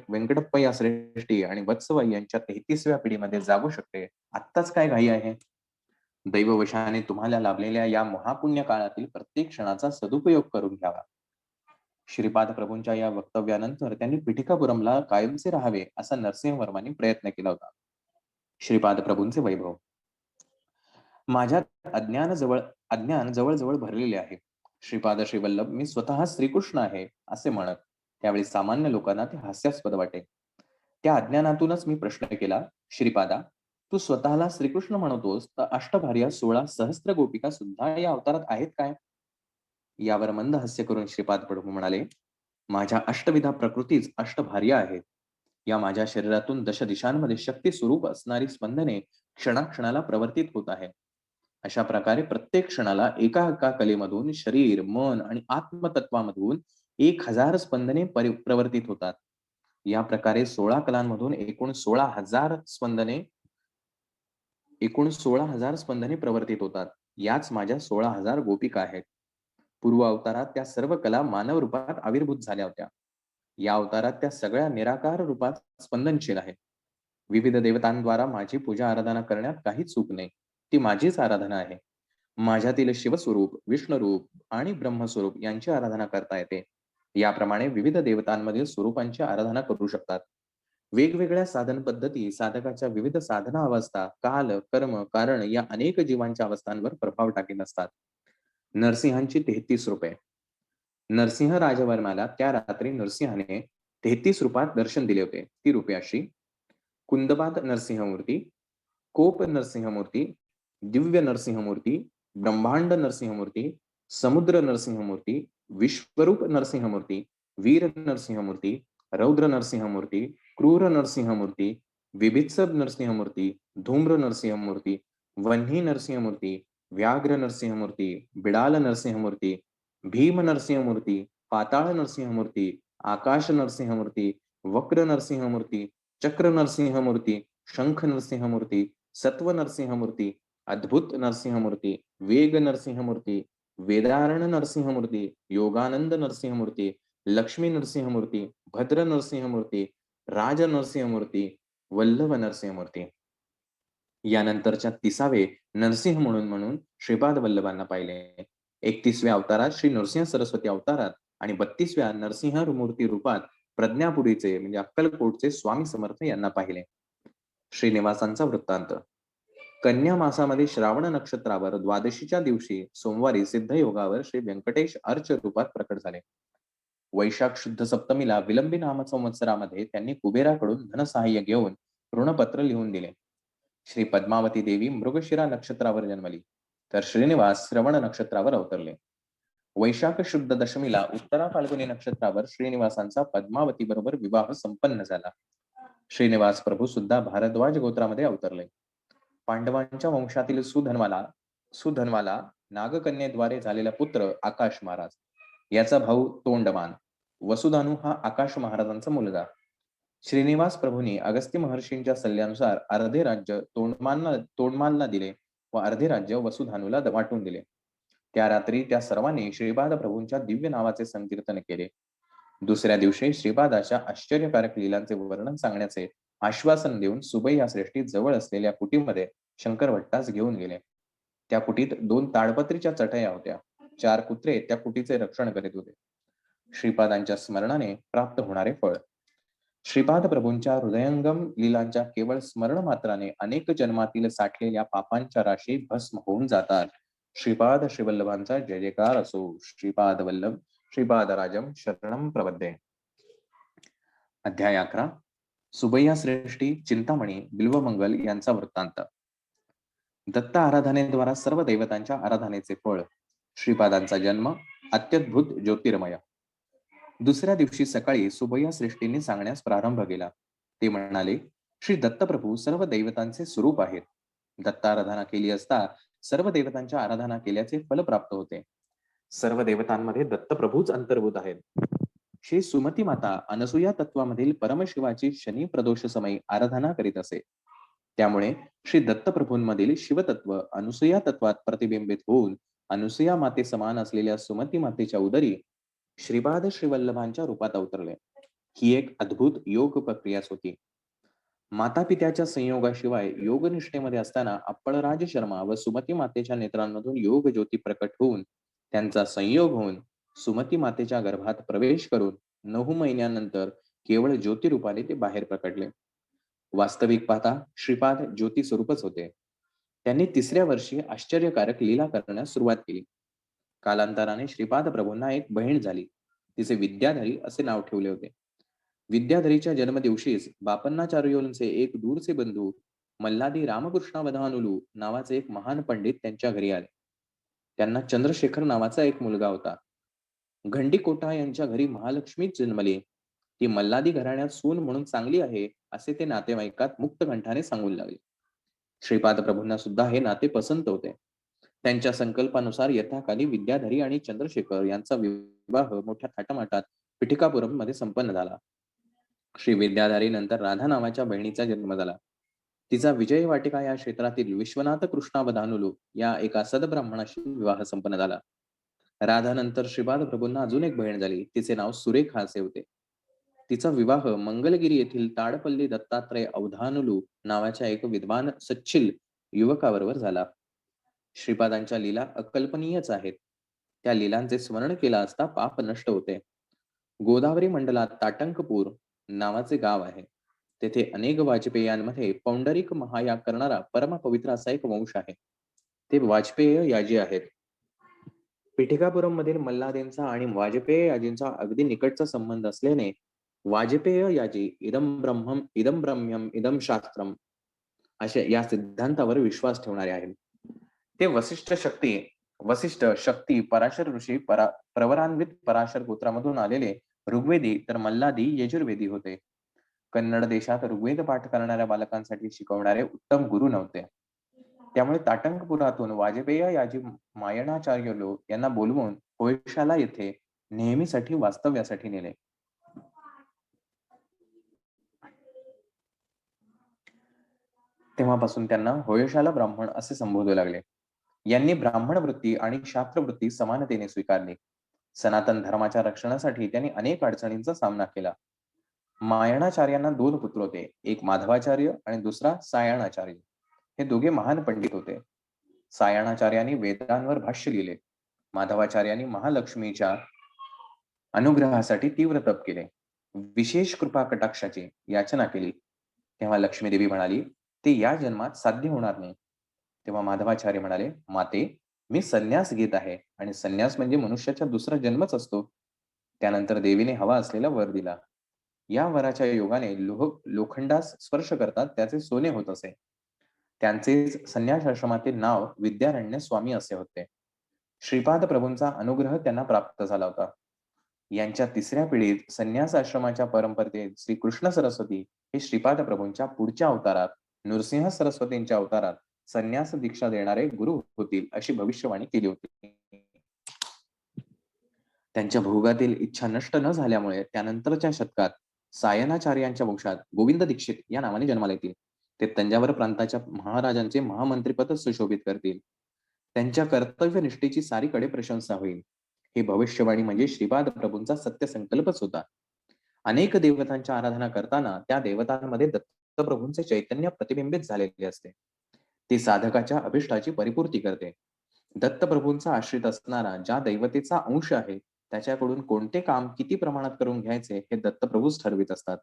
व्यंकटप्पा या श्रेष्ठी आणि वत्सवाई यांच्या 33व्या पिढीमध्ये जागू शकते. आत्ताच काय घाई आहे? दैववशाने तुम्हाला लाभलेल्या या महापुण्य काळातील प्रत्येक क्षणाचा सदुपयोग करून घ्यावा." श्रीपाद प्रभूंच्या या वक्तव्यानंतर त्यांनी पिठिकापुरमला कायमचे राहावे असा नरसिंहवर्मांनी प्रयत्न केला होता. श्रीपाद प्रभूंचे वैभव. माझ्यात अज्ञान जवळ भरलेले आहे. श्रीपाद श्रीवल्लभ मी स्वतः श्रीकृष्ण आहे असे म्हणत त्यावेळी सामान्य लोकांना ते हास्यास्पद वाटे. त्या अज्ञानातूनच मी प्रश्न केला, "श्रीपादा, तू स्वतःला श्रीकृष्ण म्हणतोस, तर अष्टभार्या 16 सहस्त्र गोपिका सुद्धा या अवतारात आहेत काय?" यावर मंद हास्य करून श्रीपाद प्रभू म्हणाले, "माझ्या अष्टविधा प्रकृतीच अष्टभार्या आहेत. या माझ्या शरीरातून दशदिशांमध्ये शक्ती स्वरूप असणारी स्पंदने क्षणाक्षणाला प्रवर्तित होत आहे. अशा प्रकारे प्रत्येक क्षणाला एका एका कलेमधून शरीर, मन आणि आत्मतत्वामधून 1000 स्पंदने प्रवर्तित होतात. या प्रकारे 16 कलांमधून एकूण 16,000 स्पंदने प्रवर्तित होतात. याच माझ्या 16,000 गोपिका आहेत. पूर्व अवतारात त्या सर्व कला मानव रूपात आविर्भूत झाल्या होत्या. या अवतारात त्या सगळ्या निराकार रूपात स्पंदनशील आहेत. विविध देवतांद्वारा माझी पूजा आराधना करण्यात काहीच चूक नाही. ती माझीच आराधना आहे. माझ्यातील शिवस्वरूप, विष्णुरूप आणि ब्रह्मस्वरूप यांची आराधना करता येते. याप्रमाणे विविध देवतांमधील स्वरूपांची आराधना करू शकतात. वेगवेगळ्या साधन पद्धती साधकाच्या विविध साधना अवस्था, काल, कर्म, कारण या अनेक जीवांच्या अवस्थांवर प्रभाव टाकीत असतात. नरसिंहांची 33 रूपे. नरसिंह राजवर्माला त्या रात्री नरसिंहाने 33 रूपात दर्शन दिले होते. ती रूपे अशी: कुंदपात नरसिंहमूर्ती, कोप नरसिंहमूर्ती, दिव्य नरसिंहमूर्ती, ब्रह्मांड नरसिंहमूर्ती, समुद्र नरसिंहमूर्ती, विश्वरूप नरसिंहमूर्ती, वीर नरसिंहमूर्ती, रौद्र नरसिंहमूर्ती, क्रूर नरसिंहमूर्ती, विभीत्सभ नरसिंहमूर्ती, धूम्र नरसिंहमूर्ती, वन्ही नरसिंहमूर्ती, व्याघ्र नरसिंहमूर्ती, बिडाल नरसिंहमूर्ती, भीम नरसिंहमूर्ती, पाताळ नरसिंहमूर्ती, आकाश नरसिंहमूर्ती, वक्र नरसिंहमूर्ती, चक्र नरसिंहमूर्ती, शंख नरसिंहमूर्ती, सत्व नरसिंहमूर्ती, अद्भुत नरसिंहमूर्ती, वेग नरसिंहमूर्ती, वेदारण नरसिंहमूर्ती, योगानंद नरसिंहमूर्ती, लक्ष्मी नरसिंहमूर्ती, भद्र नरसिंहमूर्ती, राज नरसिंहमूर्ती, वल्लभ नरसिंहमूर्ती. यानंतरच्या 30वे नरसिंह म्हणून म्हणून श्रीपाद वल्लभांना पाहिले. 31व्या अवतारात श्री नरसिंह सरस्वती अवतारात आणि 32व्या नरसिंह मूर्ती रूपात प्रज्ञापुरीचे म्हणजे अक्कलकोटचे स्वामी समर्थ यांना पाहिले. श्रीनिवासांचा वृत्तांत. कन्या मासामध्ये श्रावण नक्षत्रावर द्वादशीच्या दिवशी सोमवारी सिद्ध योगावर श्री व्यंकटेश अर्च रूपात प्रकट झाले. वैशाख शुद्ध सप्तमीला विलंबी नाम संवत्सरामध्ये त्यांनी कुबेराकडून धनसहाय्य घेऊन ऋणपत्र लिहून दिले. श्री पद्मावती देवी मृगशिरा नक्षत्रावर जन्मली, तर श्रीनिवास श्रवण नक्षत्रावर अवतरले. वैशाख शुद्ध दशमीला उत्तरा फाल्गुनी नक्षत्रावर श्रीनिवासांचा पद्मावती बरोबर विवाह संपन्न झाला. श्रीनिवास प्रभू सुद्धा भारद्वाज गोत्रामध्ये अवतरले. पांडवांच्या वंशातील सुधन्वाला नागकन्येद्वारे झालेला पुत्र आकाश महाराज, याचा भाऊ तोंडमान. वसुधानू हा आकाश महाराजांचा मुलगा. श्रीनिवास प्रभूंनी अगस्त्य महर्षींच्या सल्ल्यानुसार अर्धे राज्य तोंडमानला दिले व अर्धे राज्य वसुधानूला वाटून दिले. त्या रात्री त्या सर्वांनी श्रीपाद प्रभूंच्या दिव्य नावाचे संकीर्तन केले. दुसऱ्या दिवशी श्रीपादाच्या आश्चर्यकारक लीलांचे वर्णन सांगण्याचे आश्वासन देऊन सुबैया श्रेष्ठी जवळ असलेल्या कुटीमध्ये शंकर भट्टास घेऊन गेले. त्या कुटीत 2 ताडपत्रीच्या चटया होत्या. 4 कुत्रे त्या कुटीचे रक्षण करीत होते. श्रीपादांच्या स्मरणाने प्राप्त होणारे फळ. श्रीपाद प्रभूंच्या हृदयंगम लीलांच्या केवळ स्मरण मात्राने अनेक जन्मातील साठलेल्या पापांच्या राशी भस्म होऊन जातात. श्रीपाद श्रीवल्लभांचा जय जयकार असो. श्रीपाद वल्लभ श्रीपाद राजम शरणम प्रपद्ये. अध्याय 11. सुबैया श्रेष्ठी, चिंतामणी, बिल्वमंगल यांचा वृत्तांत. दत्त आराधनेद्वारा सर्व देवतांच्या आराधनेचे फळ. श्रीपादांचा जन्म अत्यद्भुत ज्योतिर्मय. दुसऱ्या दिवशी सकाळी सुबैया श्रेष्ठींनी सांगण्यास प्रारंभ केला. ते म्हणाले, श्री दत्तप्रभू सर्व देवतांचे स्वरूप आहेत. दत्ताराधना केली असता सर्व देवतांच्या आराधना केल्याचे फल प्राप्त होते. सर्व देवतांमध्ये दत्तप्रभूच अंतर्भूत आहेत. श्री सुमती माता अनसुया तत्वामधील परमशिवाची शनी प्रदोष समयी आराधना करीत असे. त्यामुळे श्री दत्तप्रभूंमधील शिवतत्व अनुसुया तत्वात प्रतिबिंबित होऊन अनुसुया माते समान असलेल्या सुमती मातेच्या उदरी श्रीपाद श्रीवल्लभांच्या रूपात अवतरले. ही एक अद्भुत योग प्रक्रियाच होती. माता पित्याच्या संयोगाशिवाय योगनिष्ठेमध्ये असताना अप्पळराज शर्मा व सुमती मातेच्या नेत्रांमधून योग ज्योती प्रकट होऊन त्यांचा संयोग होऊन सुमती मातेच्या गर्भात प्रवेश करून 9 महिन्यानंतर केवळ ज्योती रूपाने ते बाहेर प्रकटले. वास्तविक पाहता श्रीपाद ज्योती स्वरूपच होते. त्यांनी 3ऱ्या वर्षी आश्चर्यकारक लीला करण्यास सुरुवात केली. कालांतराने श्रीपाद प्रभूंना एक बहीण झाली. तिचे विद्याधरी असे नाव ठेवले होते. विद्याधरीच्या जन्मदिवशीच बापन्नाचार्योंचे एक दूरचे बंधू मल्लादी रामकृष्णावधानुलू नावाचे एक महान पंडित त्यांच्या घरी आले. त्यांना चंद्रशेखर नावाचा एक मुलगा होता. घंडीकोटा यांच्या घरी महालक्ष्मीच जन्मली. ती मल्लादी घराण्यात सून म्हणून चांगली आहे असे ते नातेवाईकात मुक्तकंठाने सांगू लागले. श्रीपाद प्रभूंना सुद्धा हे नाते पसंत होते. त्यांच्या संकल्पानुसार यथाकाली विद्याधरी आणि चंद्रशेखर यांचा विवाह मोठ्या थाटामाटात पिठिकापुरम मध्ये संपन्न झाला. श्री विद्याधारी नंतर राधा नावाच्या बहिणीचा जन्म झाला. तिचा विजय वाटिका या क्षेत्रातील विश्वनाथ कृष्णावधानुलू या एका सद्ब्राह्मणाशी विवाह संपन्न झाला. राधानंतर श्रीपाद प्रभूंना अजून एक बहीण झाली. तिचे नाव सुरेखा असे होते. तिचा विवाह मंगलगिरी येथील ताडपल्ली दत्तात्रय अवधानुलू नावाच्या एक विद्वान सच्छिल युवकाबरोबर झाला. श्रीपादांच्या लीला अकल्पनीयच आहेत. त्या लीलांचे स्मरण केला असता पाप नष्ट होते. गोदावरी मंडलात ताटंकपूर नावाचे गाव आहे. तेथे अनेक वाजपेयांमध्ये पौंडरिक महायाग करणारा परमपवित्र असा एक वंश आहे. ते वाजपेय याजी आहेत. पिठिकापुरम मधील मल्हादेंचा आणि वाजपेय याजींचा अगदी निकटचा संबंध असल्याने वाजपेय याजी इदम ब्रह्मम इदम ब्रह्म्यम इदम शास्त्रम असे या सिद्धांतावर विश्वास ठेवणारे आहेत. ते वसिष्ठ शक्ती पराशर ऋषी प्रवरान्वित पराशर गोत्रामधून आलेले ऋग्वेदी तर मल्लादी यजुर्वेदी होते. कन्नड देशात ऋग्वेद पाठ करणाऱ्या बालकांसाठी शिकवणारे उत्तम गुरु नव्हते. त्यामुळे ताटंकपुरातून वाजपेय याजी मायणाचार्युलू यांना बोलवून होयशाला येथे नेहमीसाठी वास्तव्यासाठी नेले. तेव्हापासून त्यांना होयशाला ब्राह्मण असे संबोधू लागले. यांनी ब्राह्मण वृत्ती आणि शास्त्र वृत्ती समानतेने स्वीकारली. सनातन धर्माच्या रक्षणासाठी त्यांनी अनेक अडचणींचा सामना केला. मायणाचार्यांना 2 पुत्र होते. एक माधवाचार्य आणि दुसरा सायणाचार्य. हे दोघे महान पंडित होते. सायणाचार्यांनी वेदांवर भाष्य लिहिले. माधवाचार्यांनी महालक्ष्मीच्या अनुग्रहासाठी तीव्र तप केले. विशेष कृपा कटाक्षाची याचना केली. तेव्हा लक्ष्मी देवी म्हणाली, ते या जन्मात साध्य होणार नाही. तेव्हा माधवाचार्य म्हणाले, माते, मी संन्यास घेत आहे आणि संन्यास म्हणजे मनुष्याचा दुसरा जन्मच असतो. त्यानंतर देवीने हवा असलेला वर दिला. या वराच्या योगाने लोखंडास स्पर्श करतात त्याचे सोने होत असे. त्यांचेच संन्यास आश्रमातील नाव विद्यारण्य स्वामी असे होते. श्रीपाद प्रभूंचा अनुग्रह त्यांना प्राप्त झाला होता. यांच्या 3ऱ्या पिढीत संन्यास आश्रमाच्या परंपरेत श्री कृष्ण सरस्वती हे श्रीपाद प्रभूंच्या पुढच्या अवतारात नृसिंह सरस्वतींच्या अवतारात संन्यास दीक्षा देणारे गुरु होतील अशी भविष्यवाणी केली होती. त्यांच्या भोगातील इच्छा नष्ट न झाल्यामुळे त्यानंतरच्या शतकात सायणाचार्यांच्या वंशात गोविंद दीक्षित या नावाने जन्माला येतील. ते तंजावर प्रांताच्या महाराजांचे महामंत्रीपद सुशोभित करतील. त्यांच्या कर्तव्यनिष्ठेची सारीकडे प्रशंसा होईल. ही भविष्यवाणी म्हणजे श्रीपाद प्रभूंचा सत्य संकल्पच होता. अनेक देवतांच्या आराधना करताना त्या देवतांमध्ये दत्तप्रभूंचे चैतन्य प्रतिबिंबित झालेले असते. ते साधकाच्या अभिष्टाची परिपूर्ती करते. दत्तप्रभूंचा आश्रित असणारा ज्या दैवतेचा अंश आहे त्याच्याकडून कोणते काम किती प्रमाणात करून घ्यायचे हे दत्तप्रभूच ठरवित असतात.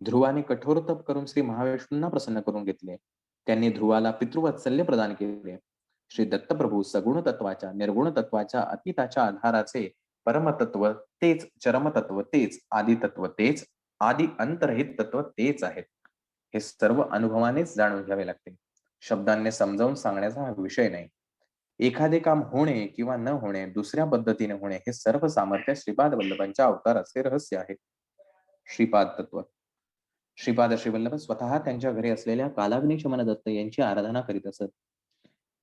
ध्रुवाने कठोर तप करून श्री महाविष्णूंना प्रसन्न करून घेतले. त्यांनी ध्रुवाला पितृवात्सल्य प्रदान केले. श्री दत्तप्रभू सगुण तत्वाच्या निर्गुण तत्वाच्या अतीताच्या आधाराचे परमतत्व तेच, चरमतत्व तेच, आदितत्व तेच, आदि अंतरहित तत्व तेच आहेत. हे सर्व अनुभवानेच जाणून घ्यावे लागते. शब्दांनी समजावून सांगण्याचा हा विषय नाही. एखादे काम होणे किंवा न होणे, दुसऱ्या पद्धतीने होणे हे सर्व सामर्थ्य श्रीपाद वल्लभांच्या अवताराचे रहस्य आहे. श्रीपाद तत्व. श्रीपाद श्रीवल्लभ स्वतः त्यांच्या घरी असलेल्या कालाग्नी शमन दत्त यांची आराधना करीत असत.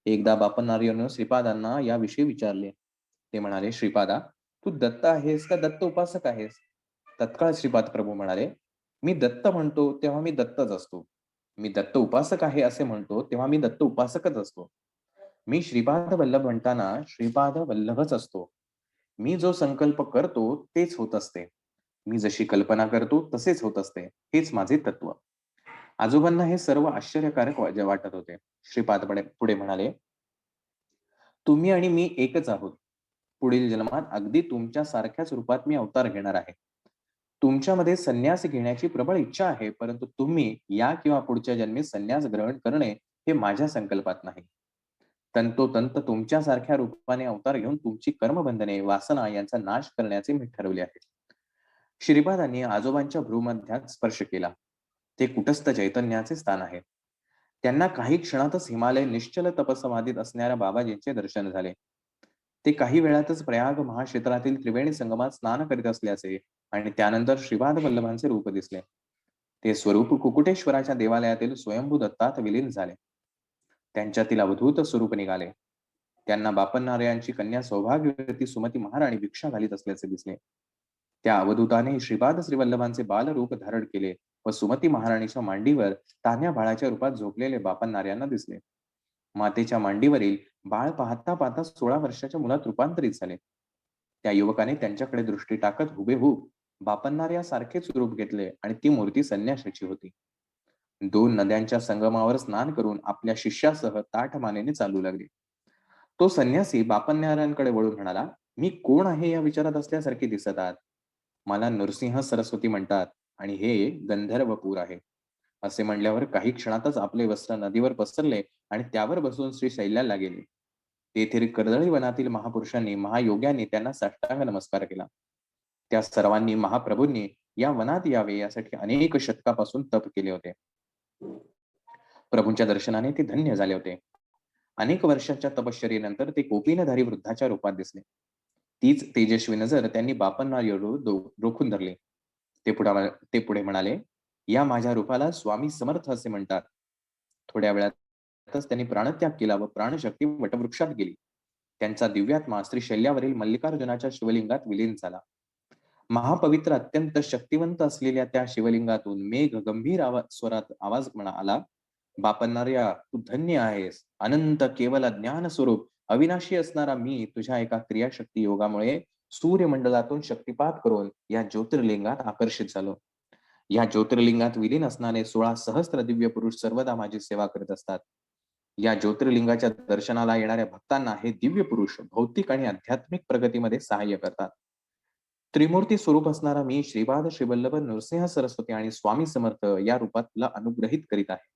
एकदा बापनार्यांनी श्रीपादांना याविषयी विचारले. ते म्हणाले, श्रीपादा, तू दत्त आहेस का दत्त उपासक आहेस? तत्काळ श्रीपाद प्रभू म्हणाले, मी दत्त म्हणतो तेव्हा मी दत्तच असतो. मी दत्त उपासक आहे असे म्हणतो तेव्हा मी दत्त उपासकच असतो. मी श्रीपाद वल्लभ म्हणताना श्रीपाद वल्लभच असतो. मी जो संकल्प करतो तेच होत असते. मी जशी कल्पना करतो तसेच होत असते. हेच माझे तत्व. आजोबांना हे सर्व आश्चर्यकारक वाटत होते. श्रीपाद पुढे म्हणाले, तुम्ही आणि मी एकच आहोत. पुढील जन्मात अगदी तुमच्या सारख्याच रूपात मी अवतार घेणार आहे. तुमच्यामध्ये संन्यास घेण्याची प्रबळ इच्छा आहे, परंतु तुम्ही या किंवा पुढच्या जन्मी संन्यास ग्रहण करणे हे माझ्या संकल्पात नाही. तंतोतंत तुमच्यासारख्या रूपाने अवतार घेऊन तुमची कर्मबंधने, वासना यांचा नाश करण्याचे मी ठरवले आहे. श्रीपादांनी आजोबांच्या भ्रूमध्यात स्पर्श केला. ते कुटस्थ चैतन्याचे स्थान आहे. त्यांना काही क्षणातच हिमालय निश्चल तपसमाधीत असणाऱ्या बाबाजींचे दर्शन झाले. ते काही वेळातच प्रयाग महाक्षेत्रातील त्रिवेणी संगमात स्नान करीत असल्याचे आणि त्यानंतर श्रीपाद वल्लभांचे रूप दिसले. ते स्वरूप कुकुटेश्वराच्या देवालयातील स्वयंभू दत्तात विलीन झाले. त्यांच्यातील अवधूत स्वरूप निघाले. त्यांना बापन्नार्यांची कन्या सौभाग्यवती सुमती महाराणी भिक्षा घालीत असल्याचे दिसले. त्या अवधूताने श्रीपाद श्रीवल्लभांचे बालरूप धारण केले व सुमती महाराणीच्या मांडीवर तान्ह्या बाळाच्या रूपात झोपलेले बापन्नार्यांना दिसले. मातेच्या मांडीवरील बाळ पाहता पाहता 16 वर्षाच्या मुलात रूपांतरित झाले. त्या युवकाने त्यांच्याकडे दृष्टी टाकत हुबेहूब बापन्नार्यासारखेच रूप घेतले आणि ती मूर्ती संन्याशाची होती. 2 नद्यांच्या संगमावर स्नान करून आपल्या शिष्यासह ताठमानेने चालू लागले. तो संन्यासी बापन्नार्यांकडे वळून म्हणाला, "मी कोण आहे या विचारात असल्यासारखे दिसत आहात. मला नृसिंह सरस्वती म्हणतात आणि हे गंधर्वपूर आहे." असे म्हणल्यावर काही क्षणातच आपले वस्त्र नदीवर पसरले आणि त्यावर बसून श्री शैल्याला गेले. तेथील कर्दळी वनातील महापुरुषांनी महायोग्यांनी त्यांना साष्टांग नमस्कार केला. त्या सर्वांनी महाप्रभूंनी या वनात यावे यासाठी अनेक शतकापासून तप केले होते. प्रभूंच्या दर्शनाने ते धन्य झाले होते. अनेक वर्षाच्या तपश्चर्येनंतर ते कोपिनधारी वृद्धाच्या रूपात दिसले. तीच तेजस्वी नजर त्यांनी बापन्नार्यांवर रोखून धरली. ते पुढे म्हणाले, "या माझ्या रूपाला स्वामी समर्थ असे म्हणतात." थोड्या वेळातच त्यांनी प्राणत्याग केला व प्राणशक्ती वटवृक्षात गेली. त्यांचा दिव्यात्मा श्री शैल्यावरील मल्लिकार्जुनाच्या शिवलिंगात विलीन झाला. महापवित्र अत्यंत शक्तिवंत असलेल्या त्या शिवलिंगातून मेघ गंभीर स्वरात आवाज आला, "बापन्नार्या, तू धन्य आहेस. अनंत केवल ज्ञान स्वरूप अविनाशी असणारा मी तुझ्या एका क्रियाशक्ती योगामुळे सूर्यमंडलातून शक्तिपात करून या ज्योतिर्लिंगात आकर्षित झालो. या ज्योतिर्लिंगात विलीन असणारे 16 सहस्त्र दिव्य पुरुष सर्वदा माझी सेवा करत असतात. या ज्योतिर्लिंगाच्या दर्शनाला येणाऱ्या भक्तांना हे दिव्य पुरुष भौतिक आणि आध्यात्मिक प्रगतीमध्ये सहाय्य करतात. त्रिमूर्ती स्वरूप असणारा मी श्रीपाद श्रीवल्लभ नृसिंह सरस्वती आणि स्वामी समर्थ या रूपात तुला अनुग्रहित करीत आहे."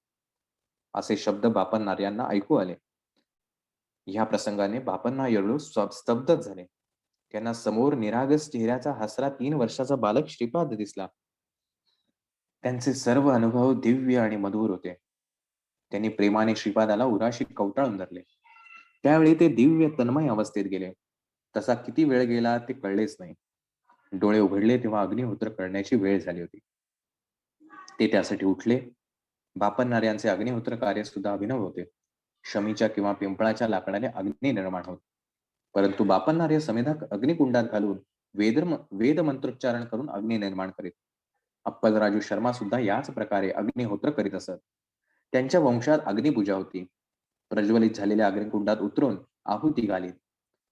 असे शब्द बापन्नार्यांना ऐकू आले. ह्या प्रसंगाने बापन्नार्य स्तब्धच झाले. त्यांना समोर निरागस चेहऱ्याचा हसरा 3 वर्षाचा बालक श्रीपाद दिसला. त्यांचे सर्व अनुभव दिव्य आणि मधुर होते. त्यांनी प्रेमाने श्रीपादाला उराशी कवटाळून धरले. त्यावेळी ते दिव्य तन्मय अवस्थेत गेले. तसा किती वेळ गेला ते कळलेच नाही. डोळे उघडले तेव्हा अग्निहोत्र करण्याची वेळ झाली होती. ते त्यासाठी उठले. बापन्नार्यांचे अग्निहोत्र कार्य सुद्धा अभिनव होते. शमीच्या किंवा पिंपळाच्या लाकडाने अग्नी निर्माण होत. परंतु बापन्नार्य समेधा अग्निकुंडात घालून वेद मंत्रोच्चारण करून अग्नी निर्माण करीत. अप्पलराजू शर्मा सुद्धा याच प्रकारे अग्निहोत्र करीत असत. त्यांच्या वंशात अग्निपूजा होती. प्रज्वलित झालेल्या अग्निकुंडात उतरून आहुती घालीत.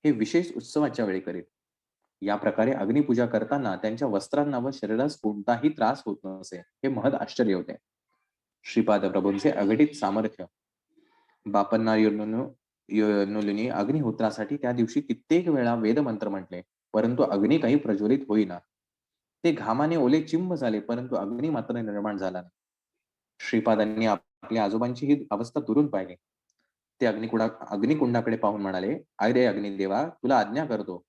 हे विशेष उत्सवाच्या वेळी करीत. या प्रकारे अग्निपूजा करताना त्यांच्या वस्त्रांना व शरीरास कोणताही त्रास होत नसे हे महद आश्चर्य होते. श्रीपाद प्रभूंचे अघटित सामर्थ्य. बापन्नार्यांनी अग्निहोत्रासाठी त्या दिवशी कित्येक वेळा वेदमंत्र म्हटले, परंतु अग्नी काही प्रज्वलित होईना. ते घामाने ओले चिंब झाले, परंतु अग्नी मात्र निर्माण झाला नाही. श्रीपादांनी आपल्या आजोबांची ही अवस्था दुरून पाहिली. ते अग्निकुंडाकडे पाहून म्हणाले, "अरे अग्निदेवा, तुला आज्ञा करतो.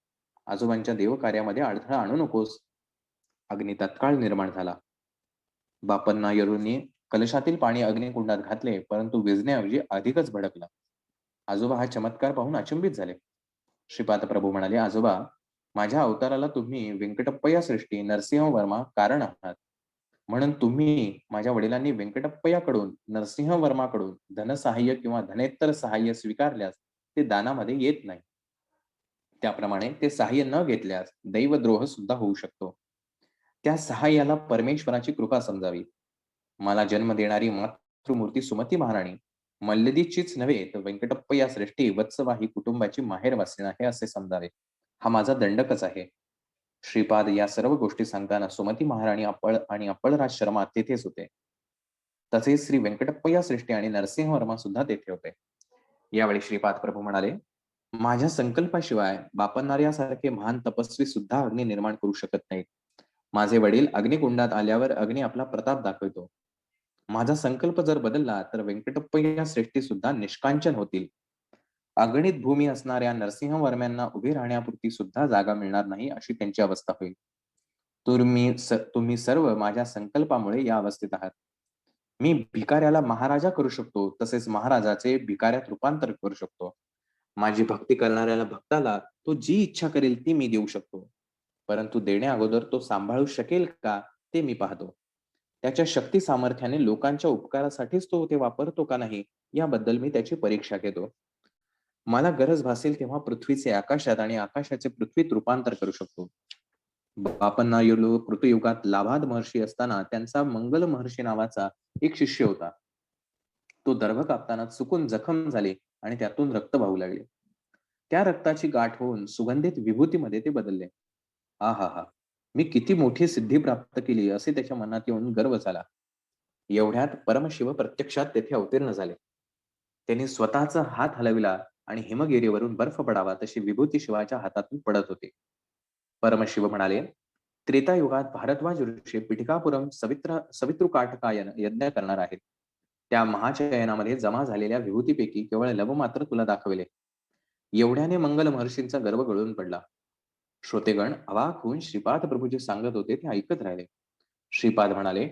आजोबांच्या देवकार्यामध्ये अडथळा आणू नकोस." अग्नी तत्काळ निर्माण झाला. बापन्नार्यांनी कलशातील पाणी अग्निकुंडात घातले, परंतु विझण्याऐवजी अधिकच भडकला. आजोबा हा चमत्कार पाहून अचंबित झाले. श्रीपाद प्रभू म्हणाले, "आजोबा, माझ्या अवताराला तुम्ही व्यंकटप्पया सृष्टी नरसिंहवर्मा कारण आहात. म्हणून तुम्ही माझ्या वडिलांनी व्यंकटप्पयाकडून नरसिंहवर्माकडून धनसहाय्य किंवा धनेत्तर सहाय्य स्वीकारल्यास ते दानामध्ये येत नाही. त्याप्रमाणे ते सहाय्य न घेतल्यास दैवद्रोह सुद्धा होऊ शकतो. त्या सहाय्याला परमेश्वराची कृपा समजावी. मला जन्म देणारी मातृमूर्ती सुमती महाराणी मल्लदीचीच नव्हे तर व्यंकटप्पया सृष्टी वत्सवाही कुटुंबाची माहेरवासीण आहे असे समजावे. हा माझा दंडकच आहे." श्रीपाद या सर्व गोष्टी सांगताना सुमती महाराणी आणि अप्पलराज शर्मा तेथेच होते. तसेच श्री व्यंकटप्पया सृष्टी आणि नरसिंहवर्मा सुद्धा तेथे होते. यावेळी श्रीपाद प्रभू म्हणाले, "माझ्या संकल्पाशिवाय बापन्नार्यासारखे महान तपस्वी सुद्धा अग्नी निर्माण करू शकत नाहीत. माझे वडील अग्निकुंडात आल्यावर अग्नी आपला प्रताप दाखवतो. माझा संकल्प जर बदलला तर व्यंकटप्पया सृष्टी सुद्धा निष्कांचन होतील. अगणित भूमी असणाऱ्या नरसिंहवर्म्यांना उभे राहण्यापुरती सुद्धा जागा मिळणार नाही अशी त्यांची अवस्था होईल. तुम्ही सर्व माझ्या संकल्पामुळे या अवस्थेत आहात. मी भिकाऱ्याला महाराजा करू शकतो, तसेच महाराजाचे भिकाऱ्यात रूपांतर करू शकतो. माझी भक्ती करणाऱ्याला भक्ताला तो जी इच्छा करेल ती मी देऊ शकतो. परंतु देण्या अगोदर तो सांभाळू शकेल का ते मी पाहतो. त्याच्या शक्ती सामर्थ्याने लोकांच्या उपकारासाठीच तो ते वापरतो का नाही याबद्दल मी त्याची परीक्षा घेतो. मला गरज भासेल तेव्हा पृथ्वीचे आकाशात आणि आकाशाचे पृथ्वीत रूपांतर करू शकतो. बापन्नायुलो कृतयुगात लाभाद महर्षी असताना त्यांचा मंगल महर्षी नावाचा एक शिष्य होता. तो दर्भ कापताना चुकून जखम झाली आणि त्यातून रक्त वाहू लागले. त्या रक्ताची गाठ होऊन सुगंधित विभूतीमध्ये ते बदलले. आहाहा! मी किती मोठी सिद्धी प्राप्त केली असे त्याच्या मनात येऊन गर्व झाला. एवढ्यात परमशिव प्रत्यक्षात तेथे अवतीर्ण झाले. त्यांनी स्वतःचा हात हलविला आणि हिमगिरीवरून बर्फ पडावा तशी विभूती शिवाच्या हातातून पडत होती. परमशिव म्हणाले, त्रेतायुगात भारद्वाज ऋषी पिठिकापुरम सवितृकाटकायन यज्ञ करणार आहेत. त्या महाचयनामध्ये जमा झालेल्या विभूतीपैकी केवळ लव मात्र तुला दाखविले. एवढ्याने मंगल महर्षींचा गर्व गळून पडला. श्रोतेगण अवाक होऊन श्रीपाद प्रभू जे सांगत होते ते ऐकत राहिले. श्रीपाद म्हणाले,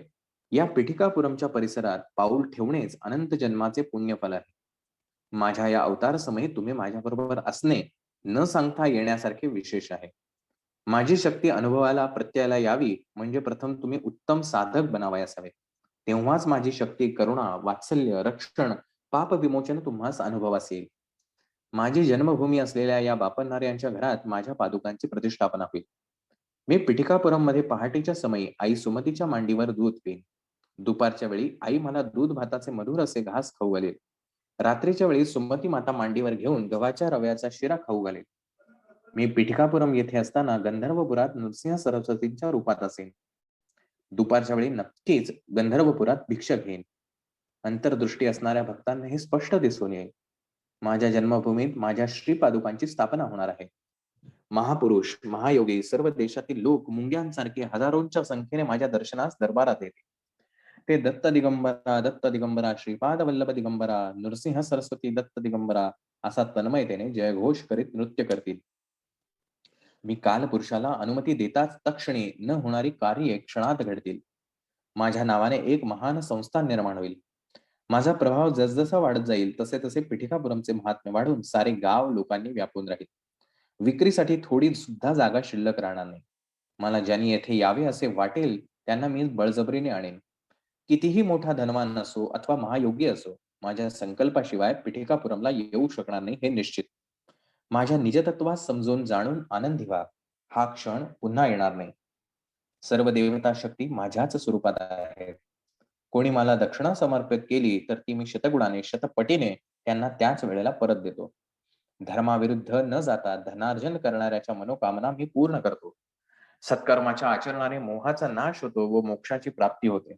या पिठिकापुरमच्या परिसरात पाऊल ठेवणेच अनंत जन्माचे पुण्यफल आहे. माझ्या या अवतार समयी तुम्ही माझ्याबरोबर असणे न सांगता येण्यासारखे विशेष आहे. माझी शक्ती अनुभवाला प्रत्ययाला यावी म्हणजे प्रथम तुम्ही उत्तम साधक बनावयास हवे. तेव्हाच माझी शक्ती करुणा, वात्सल्य, रक्षण, पाप विमोचन तुम्हास अनुभवास येईल. माझी जन्मभूमी असलेल्या या बापन्नाऱ्यांच्या घरात माझ्या पादुकांची प्रतिष्ठापना होईल. मी पिठिकापुरममध्ये पहाटेच्या समयी आई सुमतीच्या मांडीवर दूध पिईन. दुपारच्या वेळी आई मला दूध भाताचे मधुर असे घास खाऊ घालेल. रात्रीच्या वेळी सुमती माता मांडीवर घेऊन गव्हाच्या रव्याचा शिरा खाऊ घालेल. मी पिठिकापुरम येथे असताना गंधर्वपुरात नृसिंह सरस्वतींच्या रूपात असेन. दुपारच्या वेळी नक्कीच गंधर्वपुरात भिक्षा घेईन. अंतर्दृष्टी असणाऱ्या भक्तांना हे स्पष्ट दिसून येईल. माझ्या जन्मभूमीत माझ्या श्रीपादुकांची स्थापना होणार आहे. महापुरुष, महायोगी, सर्व देशातील लोक मुंग्यांसारखे हजारोंच्या संख्येने माझ्या दर्शनास दरबारात येते. ते दत्त दिगंबरा, श्रीपाद वल्लभ दिगंबरा, नृसिंह सरस्वती दत्त दिगंबरा असा तन्मयतेने जयघोष करीत नृत्य करतील. मी कालपुरुषाला अनुमती देताच तत्क्षणी न होणारी कार्ये क्षणात घडतील. माझ्या नावाने एक महान संस्थान निर्माण होईल. माझा प्रभाव जसजसा वाढत जाईल तसे तसे पिठिकापुरमचे महात्म्य वाढून सारे गाव लोकांनी व्यापून राहील. विक्रीसाठी थोडी सुद्धा जागा शिल्लक राहणार नाही. मला ज्यांनी येथे यावे असे वाटेल त्यांना मी बळजबरीने आणेन. कितीही मोठा धनवान असो अथवा महायोगी असो, माझ्या संकल्पाशिवाय पिठिकापुरमला येऊ शकणार नाही हे निश्चित. माझ्या निजतत्वास समजून जाणून आनंदी व्हा. हा क्षण पुन्हा येणार नाही. सर्व देवता शक्ती माझ्याच स्वरूपात आहे. कोणी मला दक्षिणा समर्पित केली तर ती मी शतगुणाने शतपटीने त्यांना त्याच वेळेला परत देतो. धर्माविरुद्ध न जाता धनार्जन करणाऱ्याच्या मनोकामना मी पूर्ण करतो. सत्कर्माच्या आचरणाने मोहाचा नाश होतो व मोक्षाची प्राप्ती होते.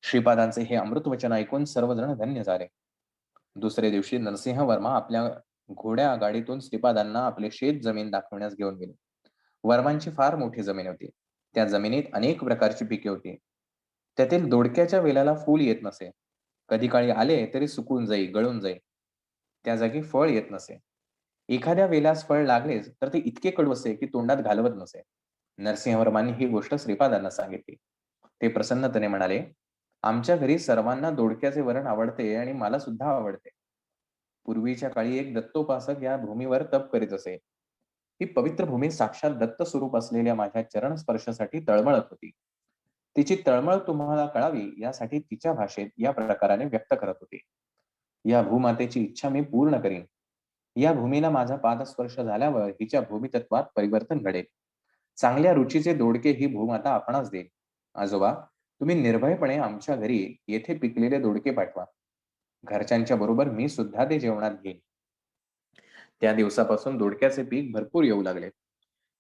श्रीपादांचे हे अमृत वचन ऐकून सर्वजण धन्य झाले. दुसरे दिवशी नरसिंह वर्मा आपल्या घोड्या गाडीतून श्रीपादांना आपले शेत जमीन दाखवण्यास घेऊन गेले. वर्मांची फार मोठी जमीन होती. त्या जमिनीत अनेक प्रकारची पिके होती. त्यातील दोडक्याच्या वेलाला फूल येत नसे. कधी काळी आले तरी सुकून जाई, गळून जाई. त्या जागी फळ येत नसे. एखाद्या वेलास फळ लागलेच तर ते इतके कडू असे की तोंडात घालवत नसे. नरसिंहवर्मांनी ही गोष्ट श्रीपादांना सांगितली. ते प्रसन्नतेने म्हणाले, आमच्या घरी सर्वांना दोडक्याचे वरण आवडते आणि मला सुद्धा आवडते. पूर्वीच्या काळी एक दत्तोपासक या भूमीवर तप करीत असे. ही पवित्र भूमी साक्षात दत्त स्वरूप असलेल्या माझ्या चरण स्पर्शासाठी तळमळत होती. तिची तळमळ तुम्हाला कळावी यासाठी तिच्या भाषेत या प्रकाराने व्यक्त करत होती. या भूमातेची इच्छा मी पूर्ण करीन. या भूमीला माझा पादस्पर्श झाल्यावर हिच्या भूमितत्वात परिवर्तन घडेल. चांगल्या रुचीचे दोडके ही भूमाता आपणास देईल. आजोबा, तुम्ही निर्भयपणे आमच्या घरी येथे पिकलेले दोडके पाठवा. घरच्यांच्या बरोबर मी सुद्धा ते जेवणात घेईन. त्या दिवसापासून दोडक्याचे पीक भरपूर येऊ लागले.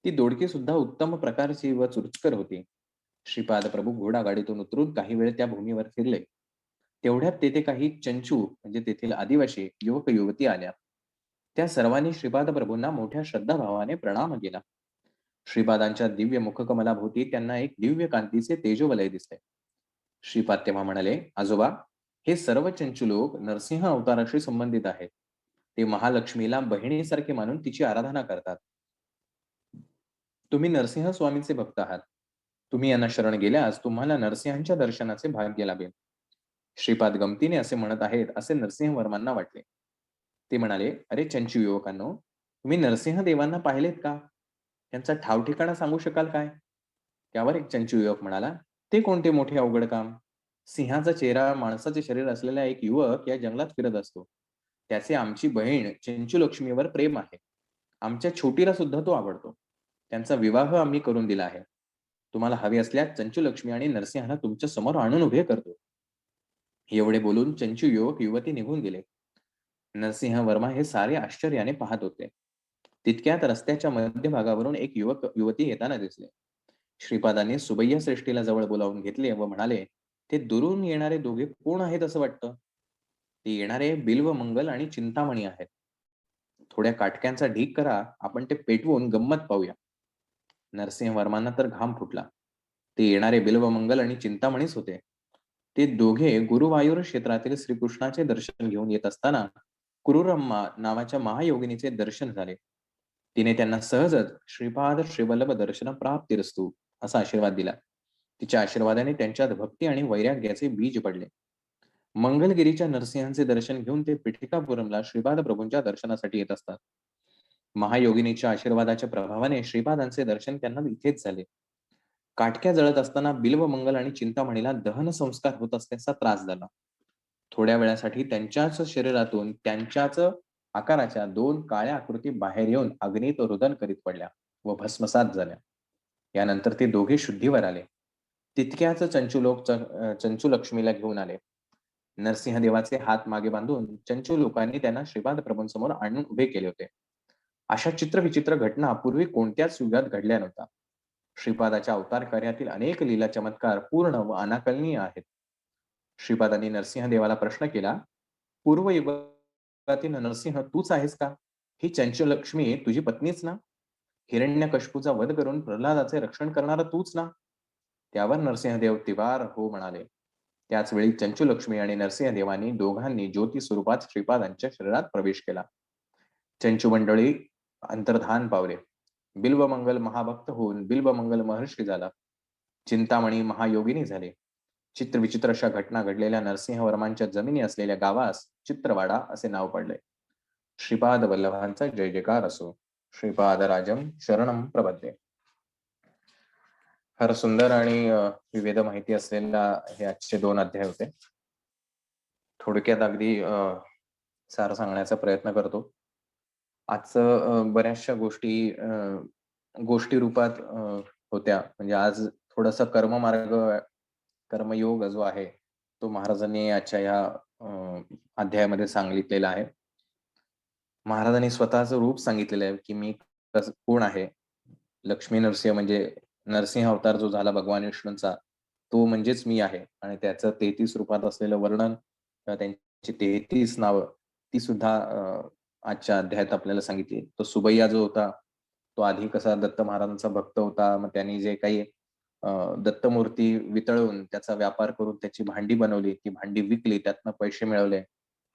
ती दोडकी सुद्धा उत्तम प्रकारची व रुचकर होती. श्रीपाद प्रभू घोडागाडीतून उतरून काही वेळ त्या भूमीवर फिरले. तेवढ्यात तेथे काही चंचू म्हणजे तेथील आदिवासी युवक युवती आल्या. त्या सर्वांनी श्रीपाद प्रभूंना मोठ्या श्रद्धाभावाने प्रणाम केला. श्रीपादांच्या दिव्य मुखकमलाभोवती त्यांना एक दिव्य कांतीचे तेजोवलय दिसले. श्रीपाद तेव्हा म्हणाले, आजोबा, हे सर्व चंचू लोक नरसिंह अवताराशी संबंधित आहेत. ते महालक्ष्मीला बहिणीसारखे मानून तिची आराधना करतात. तुम्ही नरसिंह स्वामींचे भक्त आहात. तुम्ही यांना शरण गेल्यास तुम्हाला नरसिंहांच्या दर्शनाचे भाग्य लाभेल. श्रीपाद गमतीने असे म्हणत आहेत असे नरसिंह वर्मांना वाटले. ते म्हणाले, अरे चंचू युवकांनो, तुम्ही नरसिंह देवांना पाहिलेत का? त्यांचा ठाव ठिकाणा सांगू शकाल काय? त्यावर एक चंचू युवक म्हणाला, ते कोणते मोठे अवघड काम? सिंहाचा चेहरा, माणसाचे शरीर असलेला एक युवक या जंगलात फिरत असतो. त्याचे आमची बहीण चंचू लक्ष्मीवर प्रेम आहे. आमच्या छोटीला सुद्धा तो आवडतो. त्यांचा विवाह आम्ही करून दिला आहे. तुम्हाला हवे असल्यास चंचूलक्ष्मी आणि नरसिंहाला तुमच्या समोर आणून उभे करतो." एवढे बोलून चंचू युवक-युवती निघून गेले. नरसिंह वर्मा हे सारे आश्चर्याने पाहत होते. तितक्यात रस्त्याच्या मध्यभागावरून एक युवक-युवती येताना दिसले. श्रीपादांनी सुबैया श्रेष्ठीला जवळ बोलावून घेतले व म्हणाले, "ते दुरून येणारे दोघे कोण आहेत असं वाटतं?" "ते येणारे बिल्वमंगल आणि चिंतामणी आहेत. थोड्या काटक्यांचा ढीग करा, आपण ते पेटवून गंमत पाहूया." नरसिंह वर्मांना तर घाम फुटला. ते येणारे बिल्वमंगल आणि चिंतामणीच होते. ते दोघे गुरुवायूर क्षेत्रातील श्रीकृष्णाचे दर्शन घेऊन येत असताना क्रूरम्मा नावाच्या महायोगिनीचे दर्शन झाले. तिने त्यांना सहजच श्रीपाद श्रीवल्लभ दर्शन प्राप्तिरस्तु असा आशीर्वाद दिला. तिच्या आशीर्वादाने त्यांच्यात भक्ती आणि वैराग्याचे बीज पडले. मंगलगिरीच्या नरसिंहांचे दर्शन घेऊन ते पिठिकापुरमला श्रीपाद प्रभूंच्या दर्शनासाठी येत असतात. महायोगिनीच्या आशीर्वादाच्या प्रभावाने श्रीपादांचे दर्शन त्यांना इथेच झाले. काटक्या जळत असताना बिल्वमंगल आणि चिंतामणीला दहन संस्कार होत असल्याचा त्रास झाला. थोड्या वेळासाठी त्यांच्याच शरीरातून त्यांच्याच आकाराच्या 2 काळ्या आकृती बाहेर येऊन अग्नीत रुदन करीत पडल्या व भस्मसात झाल्या. यानंतर ते दोघे शुद्धीवर आले. तितक्याच चंचू लक्ष्मीला घेऊन आले. नरसिंहदेवाचे हात मागे बांधून चंचू लोकांनी त्यांना श्रीपाद प्रभूंसमोर आणून उभे केले होते. अशा चित्रविचित्र घटना पूर्वी कोणत्याच युगात घडल्या नव्हत्या. श्रीपादाच्या अवतार कार्यातील अनेक लीला चमत्कार पूर्ण व अनाकलनीय आहेत. श्रीपादांनी नरसिंहदेवाला प्रश्न केला, "पूर्वयुगातील नरसिंह तूच आहेस का? ही चंचलक्ष्मी तुझी पत्नीच ना? हिरण्यकशिपूचा वध करून प्रल्हादाचे रक्षण करणारा तूच ना?" त्यावर नरसिंहदेव तिवार हो म्हणाले. त्याच वेळी चंचूलक्ष्मी आणि नरसिंहदेवांनी दोघांनी ज्योती स्वरूपात श्रीपादांच्या शरीरात प्रवेश केला. चंचू मंडळी अंतर्धान पावले. बिल्वमंगल महाभक्त होऊन बिल्वमंगल महर्षी झाला. चिंतामणी महायोगिनी झाले. चित्रविचित्र अशा घटना घडलेल्या नरसिंहवर्मांच्या जमिनी असलेल्या गावास चित्रवाडा असे नाव पडले. श्रीपाद वल्लभांचा जय जयकार असो. श्रीपाद राजम शरणम प्रपद्ये. फार सुंदर आणि विविध माहिती असलेला हे आजचे 2 अध्याय होते. थोडक्यात अगदी सार सांगण्याचा प्रयत्न करतो. आजचं बऱ्याचशा गोष्टी रूपात होत्या. म्हणजे आज थोडासा कर्ममार्ग, कर्मयोग जो आहे, तो महाराजांनी आजच्या ह्या अध्यायामध्ये सांगितलेला आहे. महाराजांनी स्वतःचं रूप सांगितलेलं आहे, की मी कोण आहे. लक्ष्मी नरसिंह म्हणजे नरसिंह अवतार जो झाला भगवान विष्णूंचा, तो म्हणजेच मी आहे आणि त्याचं 33 रूपात असलेलं वर्णन, त्यांची 33 नावं, ती सुद्धा आजच्या अध्यायात आपल्याला सांगितली. तो सुबैया जो होता, तो आधी कसा दत्त महाराजांचा भक्त होता. मग त्यांनी जे काही दत्तमूर्ती वितळवून त्याचा व्यापार करून त्याची भांडी बनवली, ती भांडी विकली, त्यातनं पैसे मिळवले.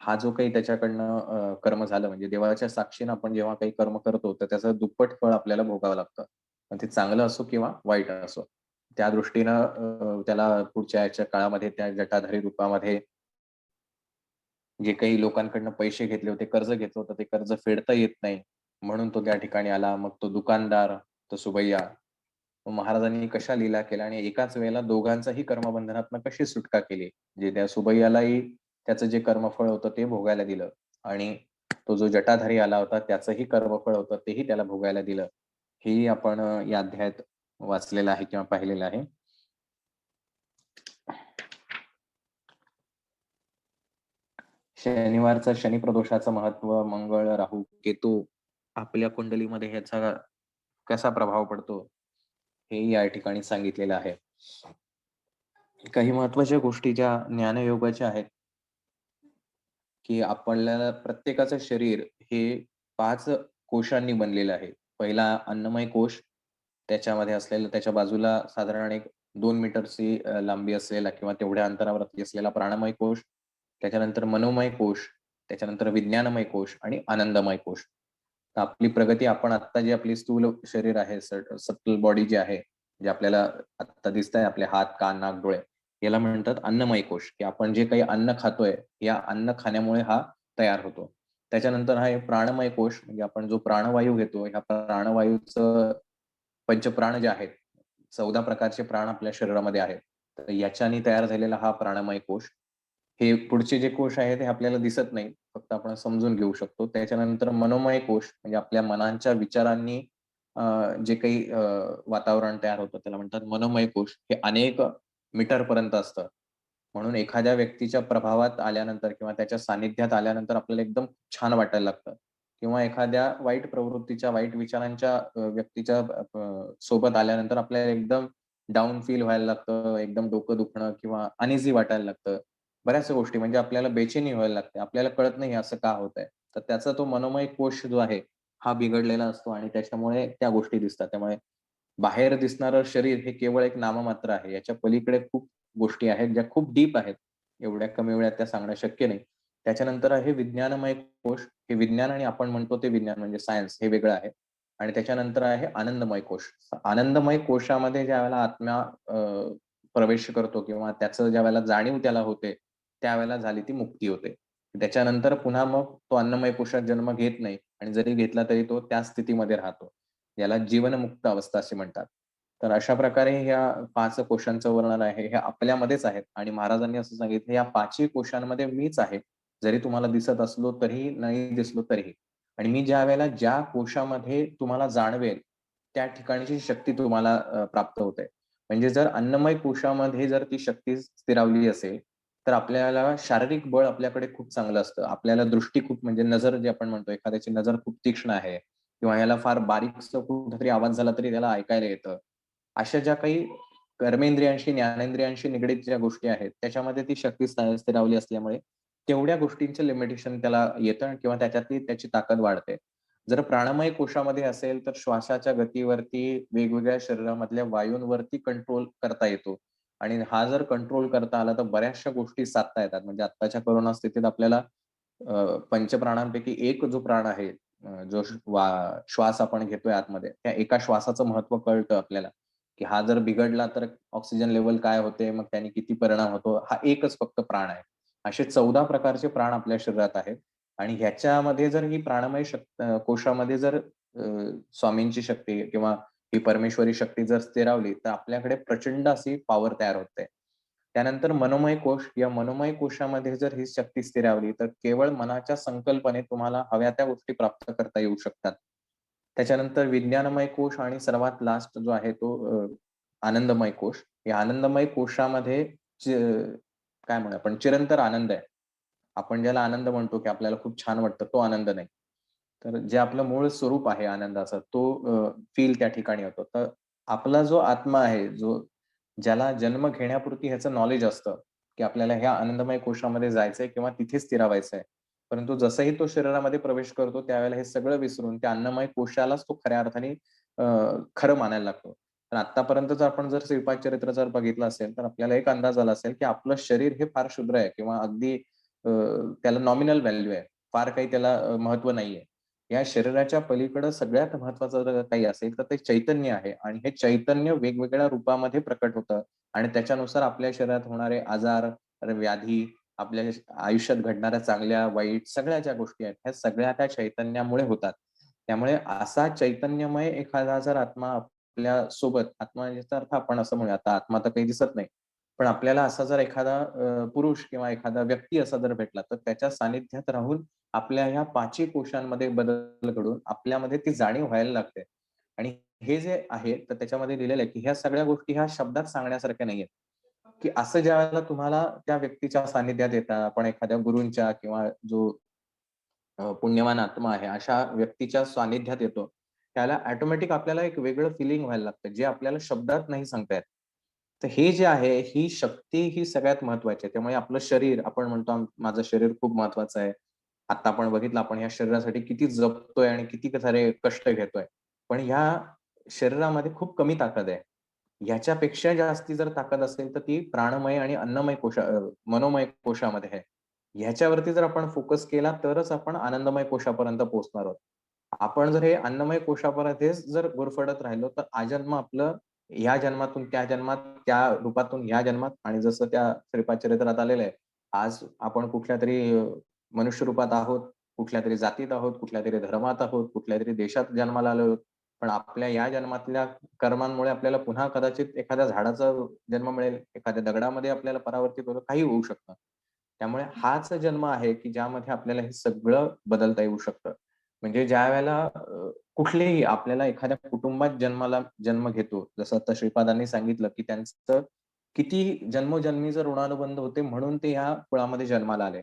हा जो काही त्याच्याकडनं कर्म झालं, म्हणजे देवाच्या साक्षीनं आपण जेव्हा काही कर्म करतो, तर त्याचं दुप्पट फळ आपल्याला भोगावं लागतं. मग ते चांगलं असो किंवा वाईट असो. त्या दृष्टीनं त्याला पुढच्या याच्या काळामध्ये त्या जटाधारी रूपामध्ये जे काही लोकांकडनं पैसे घेतले होते, कर्ज घेतलं होतं, ते कर्ज फेडता येत नाही. म्हणून तो त्या ठिकाणी आला. मग तो दुकानदार, तो सुबैया. मग महाराजांनी कशा लीला केल्या आणि एकाच वेळेला दोघांचाही कर्मबंधनातनं कशी सुटका केली. म्हणजे त्या सुबैयालाही त्याचं जे कर्मफळ होतं ते भोगायला दिलं आणि तो जो जटाधारी आला होता त्याचंही कर्मफळ होतं तेही त्याला भोगायला दिलं. हेही आपण या अध्यायात वाचलेलं आहे किंवा पाहिलेलं आहे. शनिवारचा शनिप्रदोषाचं महत्व, मंगळ, राहू, केतू आपल्या कुंडलीमध्ये ह्याचा कसा प्रभाव पडतो, हे या ठिकाणी सांगितलेलं आहे. काही महत्त्वाच्या गोष्टी ज्या ज्ञानयोगाच्या आहेत, की आपल्याला प्रत्येकाचं शरीर हे 5 कोशांनी बनलेलं आहे. पहिला अन्नमय कोश, त्याच्यामध्ये असलेलं त्याच्या बाजूला साधारण एक 2 मीटरची लांबी असलेला किंवा तेवढ्या अंतरावरती असलेला प्राणमय कोश, त्याच्यानंतर मनोमय कोश, त्याच्यानंतर विज्ञानमय कोश आणि आनंदमय कोश. तर आपली प्रगती आपण आत्ता जी आपली स्थूल शरीर आहे, सटल बॉडी जी आहे, जे आपल्याला आत्ता दिसतंय आपले हात, कान, नाक, डोळे, याला म्हणतात अन्नमय कोश, की आपण जे काही अन्न खातोय, या अन्न खाण्यामुळे हा तयार होतो. त्याच्यानंतर आहे प्राणमय कोश, म्हणजे आपण जो प्राणवायू घेतो, ह्या प्राणवायूचं पंचप्राण जे आहेत, 14 प्रकारचे प्राण आपल्या शरीरामध्ये आहेत. तर याच्याने तयार झालेला हा प्राणमय कोश. हे पुढचे जे कोश आहेत, हे आपल्याला दिसत नाही. फक्त आपण समजून घेऊ शकतो. त्याच्यानंतर मनोमय कोश, म्हणजे आपल्या मनांच्या विचारांनी जे काही वातावरण तयार होतं त्याला म्हणतात मनोमय कोश. हे अनेक मीटरपर्यंत असतं. म्हणून एखाद्या व्यक्तीच्या प्रभावात आल्यानंतर किंवा त्याच्या सानिध्यात आल्यानंतर आपल्याला एकदम छान वाटायला लागतं किंवा एखाद्या वाईट प्रवृत्तीच्या, वाईट विचारांच्या व्यक्तीच्या सोबत आल्यानंतर आपल्याला एकदम डाउन फील व्हायला लागतं, एकदम डोकं दुखणं किंवा अनइझी वाटायला लागतं. बऱ्याचशा गोष्टी म्हणजे आपल्याला बेचैनी व्हायला लागते. आपल्याला कळत नाही असं का होतंय. तर त्याचा तो मनोमय कोश जो आहे, हा बिघडलेला असतो आणि त्याच्यामुळे त्या गोष्टी दिसतात. त्यामुळे बाहेर दिसणारं शरीर हे केवळ एक नाममात्र आहे. याच्या पलीकडे खूप गोष्टी आहेत, ज्या खूप डीप आहेत. एवढ्या कमी वेळात त्या सांगणं शक्य नाही. त्याच्यानंतर आहे विज्ञानमय कोश. हे विज्ञान आणि आपण म्हणतो ते विज्ञान म्हणजे सायन्स हे वेगळं आहे. आणि त्याच्यानंतर आहे आनंदमय कोश. आनंदमय कोशामध्ये ज्यावेळेला आत्मा प्रवेश करतो किंवा त्याचं ज्यावेळेला जाणीव त्याला होते, त्यावेळेला झाली ती मुक्ती होते. त्याच्यानंतर पुन्हा मग तो अन्नमय कोशात जन्म घेत नाही आणि जरी घेतला तरी तो त्या स्थितीमध्ये राहतो. याला जीवनमुक्त अवस्था असे म्हणतात. तर अशा प्रकारे ह्या 5 कोशांचं वर्णन आहे, हे आपल्यामध्येच आहेत आणि महाराजांनी असं सांगितलं, "या 5ही कोशांमध्ये मीच आहे. जरी तुम्हाला दिसत असलो तरीही, नाही दिसलो तरीही." आणि मी ज्यावेळेला ज्या कोशामध्ये तुम्हाला जाणवेल, त्या ठिकाणची शक्ती तुम्हाला प्राप्त होते. म्हणजे जर अन्नमय कोशामध्ये जर ती शक्ती स्थिरावली असेल, तर आपल्याला शारीरिक बळ आपल्याकडे खूप चांगलं असतं. आपल्याला दृष्टी खूप म्हणजे नजर जे आपण म्हणतो, एखाद्याची नजर खूप तीक्ष्ण आहे किंवा ह्याला फार बारीकसा कुठेतरी आवाज झाला तरी त्याला ऐकायला येतं. अशा ज्या काही कर्मेंद्रियांशी, ज्ञानेंद्रियांशी निगडीत ज्या गोष्टी आहेत, त्याच्यामध्ये ती शक्ती स्थिरावली असल्यामुळे तेवढ्या गोष्टींचं लिमिटेशन त्याला येतं किंवा त्याच्यातली त्याची ताकद वाढते. जर प्राणमय कोशामध्ये असेल, तर श्वासाच्या गतीवरती, वेगवेगळ्या शरीरामधल्या वायूंवरती कंट्रोल करता येतो आणि हा जर कंट्रोल करता आला, तर बऱ्याचशा गोष्टी साधता येतात. म्हणजे आत्ताच्या कोरोना स्थितीत आपल्याला पंचप्राणांपैकी एक जो प्राण आहे, जो श्वास आपण घेतोय आतमध्ये, त्या एका श्वासाचं महत्त्व कळतं आपल्याला, की हा जर बिघडला तर ऑक्सिजन लेव्हल काय होते, मग त्याने किती परिणाम होतो. हा एकच फक्त प्राण आहे. असे 14 प्रकारचे प्राण आपल्या शरीरात आहेत आणि ह्याच्यामध्ये जर ही प्राणमय कोशामध्ये जर स्वामींची शक्ती किंवा ही परमेश्वरी शक्ती जर स्थिरावली, तर आपल्याकडे प्रचंड अशी पॉवर तयार होते. त्यानंतर मनोमय कोश, या मनोमय कोशामध्ये जर ही शक्ती स्थिरावली, तर केवळ मनाच्या संकल्पने तुम्हाला हव्या त्या गोष्टी प्राप्त करता येऊ शकतात. त्याच्यानंतर विज्ञानमय कोश आणि सर्वात लास्ट जो आहे तो आनंदमय कोश. या आनंदमय कोशामध्ये च काय म्हणू आपण चिरंतन आनंद आहे. आपण ज्याला आनंद म्हणतो, की आपल्याला खूप छान वाटतं, तो आनंद नाही. तर जे आपलं मूळ स्वरूप आहे आनंदाचं, तो फील त्या ठिकाणी होतो. तर आपला जो आत्मा आहे, ज्याला जन्म घेण्यापुरती ह्याचं नॉलेज असतं, की आपल्याला ह्या आनंदमय कोशामध्ये जायचंय किंवा तिथे स्थिरावायचंय. परंतु जसंही तो शरीरामध्ये प्रवेश करतो, त्यावेळेला हे सगळं विसरून त्या अन्नमय कोशालाच तो खऱ्या अर्थाने अ, खरं मानायला लागतो. तर आत्तापर्यंत जर आपण जर श्रीपाद चरित्र जर बघितलं असेल, तर आपल्याला एक अंदाज आला असेल, की आपलं शरीर हे फार क्षुद्र आहे किंवा अगदी त्याला नॉमिनल व्हॅल्यू आहे. फार काही त्याला महत्त्व नाहीये. या शरीराच्या पलीकडं सगळ्यात महत्त्वाचं जर काही असेल, तर ते चैतन्य आहे आणि हे चैतन्य वेगवेगळ्या रूपामध्ये प्रकट होतं आणि त्याच्यानुसार आपल्या शरीरात होणारे आजार, व्याधी, आपल्या आयुष्यात घडणाऱ्या चांगल्या, वाईट सगळ्या ज्या गोष्टी आहेत, ह्या सगळ्या त्या चैतन्यामुळे होतात. त्यामुळे असा चैतन्यमय एखादा जर आत्मा आपल्या सोबत, आत्मा याचा अर्थ आपण असं म्हणूया, आता आत्मा तर काही दिसत नाही. पण आपल्याला असा जर एखादा पुरुष किंवा एखादा व्यक्ती असा जर भेटला, तर त्याच्या सानिध्यात राहून आपल्या ह्या 5ही कोशांमध्ये बदल घडून आपल्यामध्ये ती जाणीव व्हायला लागते. आणि हे जे आहे, तर त्याच्यामध्ये लिहिलेलं आहे, की ह्या सगळ्या गोष्टी ह्या शब्दात सांगण्यासारख्या नाहीयेत. की असं ज्यावेळेला तुम्हाला त्या व्यक्तीच्या सानिध्यात येता, आपण एखाद्या गुरूंच्या किंवा जो पुण्यवान आत्मा आहे, अशा व्यक्तीच्या सानिध्यात येतो, त्याला ऑटोमॅटिक आपल्याला एक वेगळं फीलिंग व्हायला लागतं, जे आपल्याला शब्दात नाही सांगता येत. तर हे जे आहे, ही शक्ती ही सगळ्यात महत्त्वाची आहे. त्यामुळे आपलं शरीर आपण म्हणतो माझं शरीर खूप महत्त्वाचं आहे. आता आपण बघितलं आपण या शरीरासाठी किती जपतोय आणि किती सारे कष्ट घेतोय. पण ह्या शरीरामध्ये खूप कमी ताकद आहे. ह्याच्यापेक्षा जास्ती जर ताकद असेल, तर ती प्राणमय आणि अन्नमय मनोमय कोशामध्ये आहे. ह्याच्यावरती जर आपण फोकस केला, तरच आपण आनंदमय कोशापर्यंत पोहोचणार आहोत. आपण जर हे अन्नमय कोशापर्यंतच जर गुरफटत राहिलो, तर आजन्म आपलं ह्या जन्मातून त्या जन्मात, त्या रूपातून ह्या जन्मात आणि जसं त्या श्रीपाद चरित्रात आलेलं आहे. आज आपण कुठल्यातरी मनुष्य रूपात आहोत, कुठल्यातरी जातीत आहोत, कुठल्यातरी धर्मात आहोत, कुठल्यातरी देशात जन्माला आलो आहोत. पण आपल्या या जन्मातल्या कर्मांमुळे आपल्याला पुन्हा कदाचित एखाद्या झाडाचा जन्म मिळेल, एखाद्या दगडामध्ये आपल्याला परावर्तित होतं, काही होऊ शकतं. त्यामुळे हाच जन्म आहे, की ज्यामध्ये आपल्याला हे सगळं बदलता येऊ शकतं. म्हणजे ज्यावेळेला कुठलेही आपल्याला एखाद्या कुटुंबात जन्म घेतो, जसं आता श्रीपादांनी सांगितलं, की त्यांचं किती जन्मोजन्मीचे ऋणानुबंध होते म्हणून ते ह्या कुळामध्ये जन्माला आले.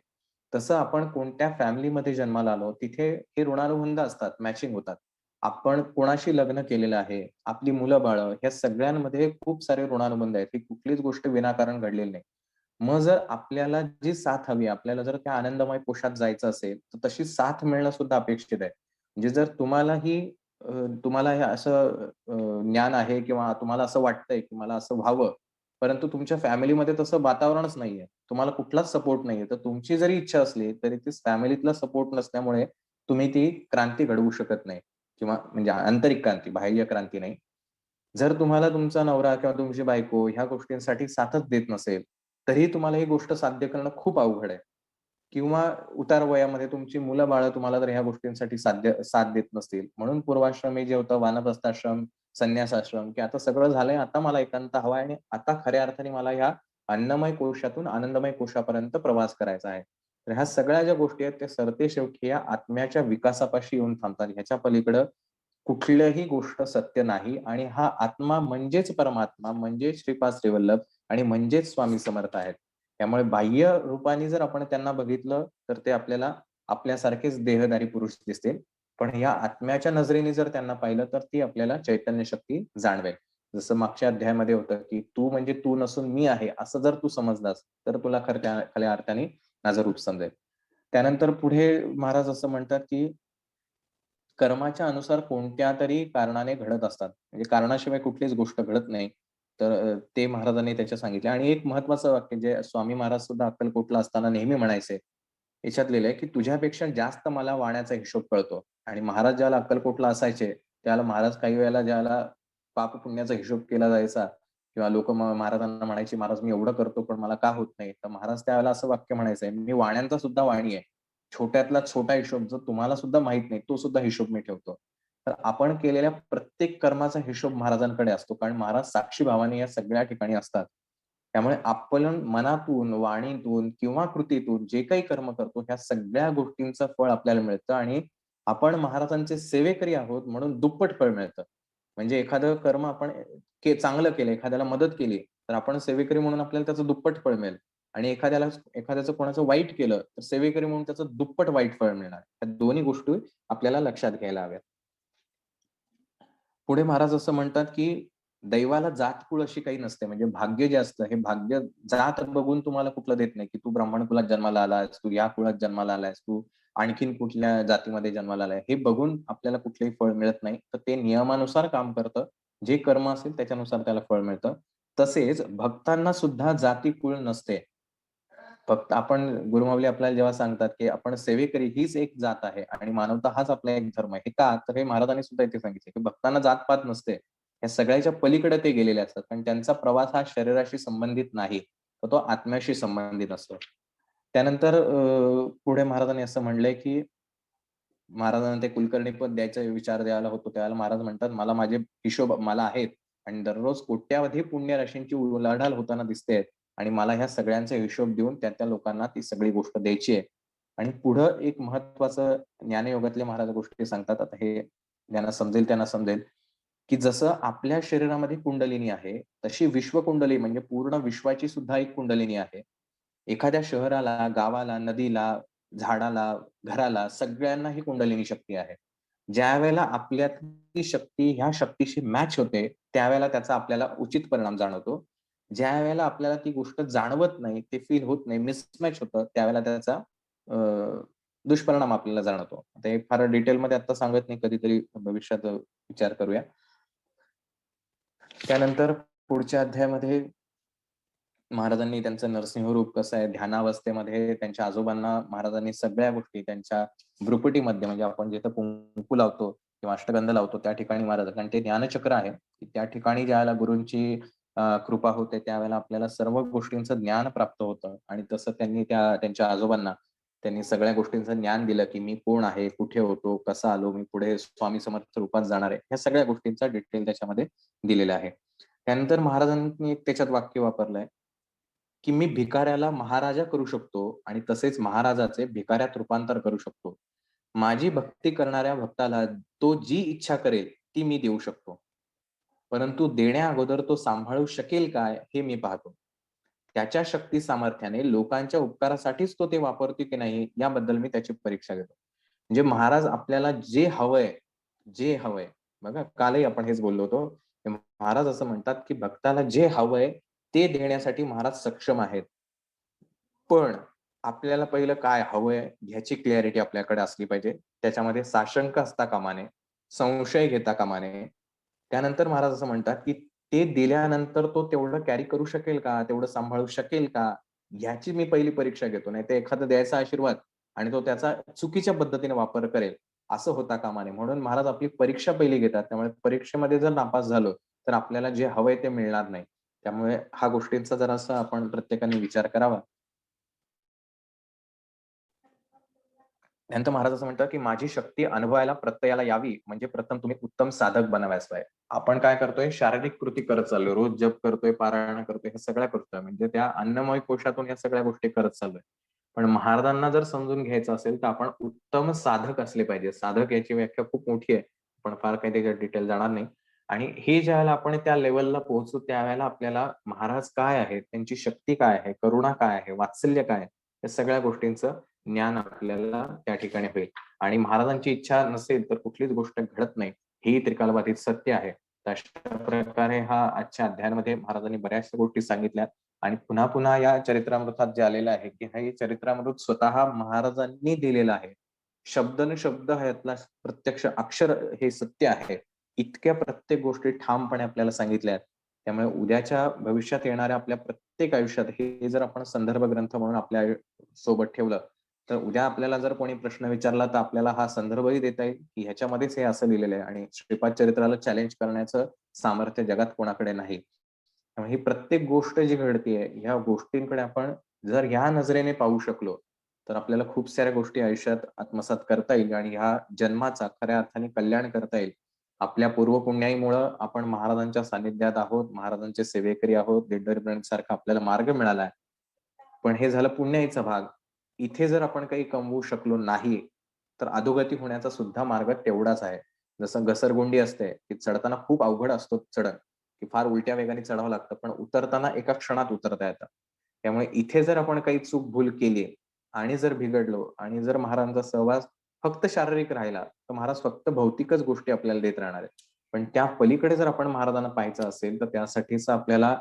तसं आपण कोणत्या फॅमिलीमध्ये जन्माला आलो, तिथे हे ऋणानुबंध असतात, मॅचिंग होतात. आपण कोणाशी लग्न केलेलं आहे, आपली मुलं-बाळं ह्या सगळ्यांमध्ये खूप सारे ऋणानुबंध आहेत. ही कुठलीच गोष्ट विनाकारण घडलेली नाही. मग जर आपल्याला जी साथ हवी, आपल्याला जर त्या आनंदमय कोशात जायचं असेल, तर तशी साथ मिळणं सुद्धा अपेक्षित आहे. म्हणजे जर तुम्हाला हे असं ज्ञान आहे किंवा तुम्हाला असं वाटतंय, की मला असं व्हावं, परंतु तुमच्या फॅमिलीमध्ये तसं वातावरणच नाहीये. तुम्हाला कुठलाच सपोर्ट नाहीये. तर तुमची जरी इच्छा असली, तरी ती फॅमिलीतला सपोर्ट नसल्यामुळे तुम्ही ती क्रांती घडवू शकत नाही किंवा म्हणजे आंतरिक क्रांती, बाह्य क्रांती नाही. जर तुम्हाला तुमचा नवरा किंवा तुमची बायको ह्या गोष्टींसाठी साथच देत नसेल, तरी तुम्हाला ही गोष्ट साध्य करणं खूप अवघड आहे. किंवा उतार वयामध्ये तुमची मुलं-बाळं तुम्हाला जर ह्या गोष्टींसाठी साथ देत नसतील, म्हणून पूर्वाश्रमी जे होतं वानप्रस्थाश्रम, संन्यासाश्रम, की आता सगळं झालंय, आता मला एकांत हवा आहे आणि आता खऱ्या अर्थाने मला ह्या अन्नमय कोशातून आनंदमय कोशापर्यंत प्रवास करायचा आहे. तर ह्या सगळ्या ज्या गोष्टी आहेत, त्या सरतेशेवटी या आत्म्याच्या विकासापाशी येऊन थांबतात. ह्याच्या पलीकडं कुठलीही गोष्ट सत्य नाही आणि हा आत्मा म्हणजेच परमात्मा, म्हणजेच श्रीपाद श्रीवल्लभ आणि म्हणजेच स्वामी समर्थ आहेत. त्यामुळे बाह्य रूपाने जर आपण त्यांना बघितलं, तर ते आपल्याला आपल्यासारखेच देहधारी पुरुष दिसतील. पण या आत्म्याच्या नजरेने जर त्यांना पाहिलं, तर ती आपल्याला चैतन्य शक्ती जाणवेल. जसं मागच्या अध्यायामध्ये होतं, की तू म्हणजे तू नसून मी आहे, असं जर तू समजलास, तर तुला खऱ्या अर्थाने माझं रूप समजेल. त्यानंतर पुढे महाराज असं म्हणतात, की कर्माच्या अनुसार कोणत्यातरी कारणाने घडत असतात. म्हणजे कारणाशिवाय कुठलीच गोष्ट घडत नाही. तर ते महाराजांनी त्याच्यात सांगितले आणि एक महत्त्वाचं वाक्य जे स्वामी महाराज सुद्धा अक्कलकोटला असताना नेहमी म्हणायचे. याच्यात लिहिलंय, की "तुझ्यापेक्षा जास्त मला वाण्याचा हिशोब कळतो." आणि महाराज ज्यावेळेला अक्कलकोटला असायचे, त्यावेळेला महाराज काही वेळेला ज्यावेळेला पाप-पुण्याचा हिशोब केला जायचा किंवा लोकं महाराजांना म्हणायची, "महाराज मी एवढं करतो, पण मला का होत नाही?" तर महाराज त्यावेळेला असं वाक्य म्हणायचे, "मी वाण्यांचा सुद्धा वाणी आहे. छोट्यातला छोटा हिशोब जो तुम्हाला सुद्धा माहीत नाही, तो सुद्धा हिशोब मी ठेवतो." तर आपण केलेल्या प्रत्येक कर्माचा हिशोब महाराजांकडे असतो. कारण महाराज साक्षी भावाने या सगळ्या ठिकाणी असतात. त्यामुळे आपण मनातून, वाणीतून किंवा कृतीतून जे काही कर्म करतो, ह्या सगळ्या गोष्टींचं फळ आपल्याला मिळतं आणि आपण महाराजांचे सेवेकरी आहोत म्हणून दुप्पट फळ मिळतं. म्हणजे एखादं कर्म आपण चांगलं केलं, एखाद्याला मदत केली, तर आपण सेवेकरी म्हणून आपल्याला त्याचं दुप्पट फळ मिळेल. आणि एखाद्याचं कोणाचं वाईट केलं, तर सेवेकरी म्हणून त्याचं दुप्पट वाईट फळ मिळणार. या दोन्ही गोष्टी आपल्याला लक्षात घ्यायला हव्यात. पुढे महाराज असं म्हणतात, की दैवाला जात-कुळ अशी काही नसते. म्हणजे भाग्य जे असतं, हे भाग्य जात बघून तुम्हाला कुठलं देत नाही, की तू ब्राह्मण कुलात जन्माला आलास, तू या कुळात जन्माला आलास, तू आणखीन कुठल्या जातीमध्ये जन्माला आलाय. हे बघून आपल्याला कुठलंही फळ मिळत नाही. तर ते नियमानुसार काम करतं. जे कर्म असेल त्याच्यानुसार त्याला फळ मिळतं. तसेच भक्तांना सुद्धा जाती-कुळ नसते. फक्त आपण गुरुमाऊली आपल्याला जेव्हा सांगतात, की आपण सेवेकरी हीच एक जात आहे आणि मानवता हाच आपला एक धर्म आहे. हे का? तर हे महाराजांनी सुद्धा इथे सांगितले, की भक्तांना जात-पात नसते. या सगळ्याच्या पलीकडे ते गेलेले असतात. कारण त्यांचा प्रवास हा शरीराशी संबंधित नाही, तर तो आत्म्याशी संबंधित असतो. त्यानंतर पुढे महाराजांनी असं म्हणलंय, की महाराजांना ते कुलकर्णी पद द्यायचा विचार द्यायला होतो. त्यावेळेला महाराज म्हणतात, "मला माझे हिशोब मला आहेत आणि दररोज कोट्यावधी पुण्यराशींची उलाढाल होताना दिसते आणि मला ह्या सगळ्यांचा हिशोब देऊन त्या लोकांना ती सगळी गोष्ट द्यायची आहे." आणि पुढं एक महत्त्वाचं ज्ञानयोगातले महाराज गोष्टी सांगतात. आता हे ज्यांना समजेल त्यांना समजेल, की जसं आपल्या शरीरामध्ये कुंडलिनी आहे, तशी विश्वकुंडली म्हणजे पूर्ण विश्वाची सुद्धा एक कुंडलिनी आहे. एखाद्या शहराला, गावाला, नदीला, झाडाला, घराला सगळ्यांना ही कुंडलिनी शक्ती आहे. ज्यावेळेला आपल्यातली शक्ती ह्या शक्तीशी मॅच होते, त्यावेळेला त्याचा आपल्याला उचित परिणाम जाणवतो. ज्यावेळेला आपल्याला ती गोष्ट जाणवत नाही, ते फील होत नाही, मिसमॅच होतं, त्यावेळेला त्याचा अ, दुष्परिणाम आपल्याला जाणवतो. आता हे फार डिटेलमध्ये आता सांगत नाही, कधीतरी भविष्यात विचार करूया. त्यानंतर पुढच्या अध्यायामध्ये महाराजांनी त्यांचं नरसिंहरूप कसं आहे, ध्यानावस्थेमध्ये त्यांच्या आजोबांना महाराजांनी सगळ्या गोष्टी त्यांच्या भ्रुकुटीमध्ये म्हणजे आपण जिथं कुंकू लावतो किंवा अष्टगंध लावतो त्या ठिकाणी महाराज कारण ते ज्ञानचक्र आहे, की त्या ठिकाणी ज्यावेळेला गुरूंची कृपा होते त्यावेळेला आपल्याला सर्व गोष्टींचं ज्ञान प्राप्त होतं आणि तसं त्यांच्या आजोबांना त्यांनी सगळ्या गोष्टींचं ज्ञान दिलं, की मी कोण आहे, कुठे होतो, कसा आलो, मी पुढे स्वामी समर्थ रूपात जाणार आहे. ह्या सगळ्या गोष्टींचा डिटेल त्याच्यामध्ये दिलेला आहे. त्यानंतर महाराजांनी एक त्याच्यात वाक्य वापरलंय की मी भिकाऱ्याला महाराजा करू शकतो आणि तसेच महाराजाचे भिकाऱ्यात रूपांतर करू शकतो. माझी भक्ती करणाऱ्या भक्ताला तो जी इच्छा करेल, ती मी देऊ शकतो. परंतु देण्या अगोदर तो सांभाळू शकेल काय, हे मी पाहतो. त्याच्या शक्ती सामर्थ्याने लोकांच्या उपकारासाठीच तो ते वापरतो की नाही, याबद्दल मी त्याची परीक्षा घेतो. म्हणजे महाराज आपल्याला जे हवंय, जे हवंय बघा कालही आपण हेच बोललो होतो. की महाराज असं म्हणतात, की भक्ताला जे हवंय ते देण्यासाठी महाराज सक्षम आहेत. पण आपल्याला पहिलं काय हवंय ह्याची क्लॅरिटी आपल्याकडे असली पाहिजे. त्याच्यामध्ये साशंक असता कामा नये, संशय घेता कामा नये. त्यानंतर महाराज असं म्हणतात, की ते दिल्यानंतर तो तेवढं कॅरी करू शकेल का? तेवढं सांभाळू शकेल का? ह्याची मी पहिली परीक्षा घेतो. नाहीतर एखादा द्यायचा आशीर्वाद आणि तो त्याचा चुकीच्या पद्धतीने वापर करेल, असं होता कामा नये. म्हणून महाराज आपली परीक्षा पहिली घेतात. त्यामुळे परीक्षेमध्ये जर नापास झालो, तर आपल्याला जे हवंय ते मिळणार नाही. त्यामुळे ह्या गोष्टींचा जरासा आपण प्रत्येकाने विचार करावा. त्यानंतर महाराज असं म्हणतात, की माझी शक्ती अनुभवायला प्रत्ययाला यावी, म्हणजे प्रथम तुम्ही उत्तम साधक बनावयास पाहिजे. आपण काय करतोय, शारीरिक कृती करत चाललोय. रोज जप करतोय, पारायण करतोय, हे सगळ्या करतोय. म्हणजे त्या अन्नमय कोशातून या सगळ्या गोष्टी करत चाललोय. पण महाराजांना जर समजून घ्यायचं असेल, तर आपण उत्तम साधक असले पाहिजे. साधक याची व्याख्या खूप मोठी आहे. पण फार काही त्याच्यात डिटेल जाणार नाही. आणि हे ज्यावेळेला आपण त्या लेव्हलला पोहोचू, त्यावेळेला आपल्याला महाराज काय आहेत, त्यांची शक्ती काय आहे, करुणा काय आहे, वात्सल्य काय आहे, या सगळ्या गोष्टींचं ज्ञान आपल्याला त्या ठिकाणी होईल. आणि महाराजांची इच्छा नसेल तर कुठलीच गोष्ट घडत नाही. ही त्रिकालबाधित सत्य आहे. तर अशा प्रकारे हा आजच्या अध्यायामध्ये महाराजांनी बऱ्याचशा गोष्टी सांगितल्या आणि पुन्हा-पुन्हा या चरित्रामृतात जे आलेलं आहे, की हे चरित्रामृत स्वतः महाराजांनी दिलेलं आहे. शब्द ह्यातला प्रत्यक्ष अक्षर हे सत्य आहे. इतक्या प्रत्येक गोष्टी ठामपणे आपल्याला सांगितल्या आहेत. त्यामुळे उद्याच्या भविष्यात येणाऱ्या आपल्या प्रत्येक आयुष्यात हे जर आपण संदर्भ ग्रंथ म्हणून आपल्या सोबत ठेवलं, तर उद्या आपल्याला जर कोणी प्रश्न विचारला, तर आपल्याला हा संदर्भही देता येईल, की ह्याच्यामध्येच हे असं लिहिलेलं आहे आणि श्रीपाद चरित्राला चॅलेंज करण्याचं सामर्थ्य जगात कोणाकडे नाही. त्यामुळे ही प्रत्येक गोष्ट जी घडतीये, ह्या गोष्टींकडे आपण जर ह्या नजरेने पाहू शकलो, तर आपल्याला खूप साऱ्या गोष्टी आयुष्यात आत्मसात करता येईल आणि ह्या जन्माचा खऱ्या अर्थाने कल्याण करता येईल. आपल्या पूर्वपुण्याईमुळं आपण महाराजांच्या सानिध्यात आहोत, महाराजांचे सेवेकरी आहोत, दिंडोरीपर्यंतसारखा आपल्याला मार्ग मिळाला आहे. पण हे झालं पुण्याईचा भाग. इथे जर आपण काही कमवू शकलो नाही, तर अधोगती होण्याचा सुद्धा मार्ग तेवढाच आहे. जसं घसरगुंडी असते, की चढताना खूप अवघड असतो चढण, की फार उलट्या वेगाने चढावं लागतं, पण उतरताना एका क्षणात उतरता येतं. त्यामुळे इथे जर आपण काही चूक भूल केली आणि जर बिघडलो आणि जर महाराजांचा सहवास फक्त शारीरिक राहिला, तर महाराज फक्त भौतिकच गोष्टी आपल्याला देत राहणार आहेत. पण त्या पलीकडे जर आपण महाराजांना पाहायचं असेल, तर त्यासाठीच आपल्याला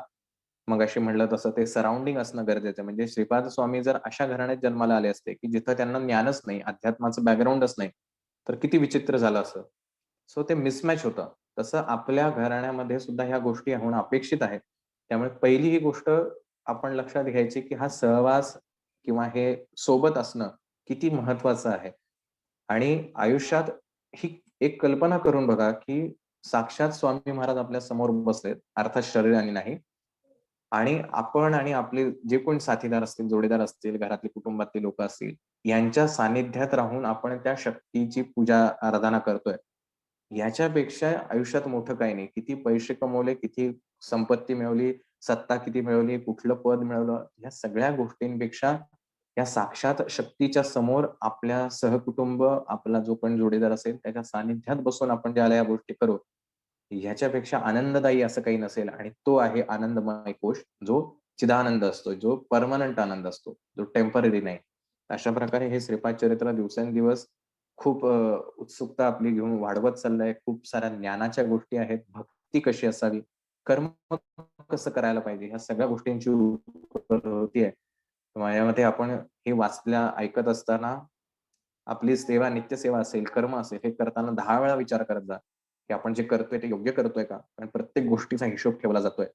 मगाशी म्हटलं तसं ते सराउंडिंग असणं गरजेचं आहे. म्हणजे श्रीपाद स्वामी जर अशा घराण्यात जन्माला आले असते, की जिथं त्यांना ज्ञानच नाही, अध्यात्माचं बॅकग्राऊंडच नाही, तर किती विचित्र झालं असतं. सो ते मिसमॅच होतं. तसं आपल्या घराण्यामध्ये सुद्धा ह्या गोष्टी होणं अपेक्षित आहे. त्यामुळे पहिली ही गोष्ट आपण लक्षात घ्यायची, की हा सहवास किंवा हे सोबत असणं किती महत्वाचं आहे. आणि आयुष्यात ही एक कल्पना करून बघा, की साक्षात स्वामी महाराज आपल्या समोर बसलेत, अर्थात शरीराने नाही. आणि आपण आणि आपले जे कोणी साथीदार असतील, जोडीदार असतील, घरातले कुटुंबातले लोकं असतील, यांच्या सानिध्यात राहून आपण त्या शक्तीची पूजा आराधना करतोय. याच्यापेक्षा आयुष्यात मोठं काही नाही. किती पैसे कमवले, किती संपत्ती मिळवली, सत्ता किती मिळवली, कुठलं पद मिळवलं, या सगळ्या गोष्टींपेक्षा या साक्षात शक्तीच्या समोर आपल्या सहकुटुंब, आपला जो पण जोडीदार असेल, त्याच्या सानिध्यात बसून आपण ज्याला या गोष्टी करू, ह्याच्यापेक्षा आनंददायी असं काही नसेल आणि तो आहे आनंदमय कोश, जो चिदानंद असतो, जो पर्मनंट आनंद असतो, जो टेम्पररी नाही. अशा प्रकारे हे श्रीपाद चरित्र दिवसेंदिवस खूप उत्सुकता आपली घेऊन वाढवत चाललंय. खूप साऱ्या ज्ञानाच्या गोष्टी आहेत. भक्ती कशी असावी, कर्म कसं करायला पाहिजे, ह्या सगळ्या गोष्टींची होती आहे. माझ्या मते आपण हे वाचल्या ऐकत असताना आपली सेवा, नित्यसेवा असेल, कर्म असेल, हे करताना 10 वेळा विचार करत जा, की आपण जे करतोय ते योग्य करतोय का? कारण प्रत्येक गोष्टीचा हिशोब ठेवला जातोय.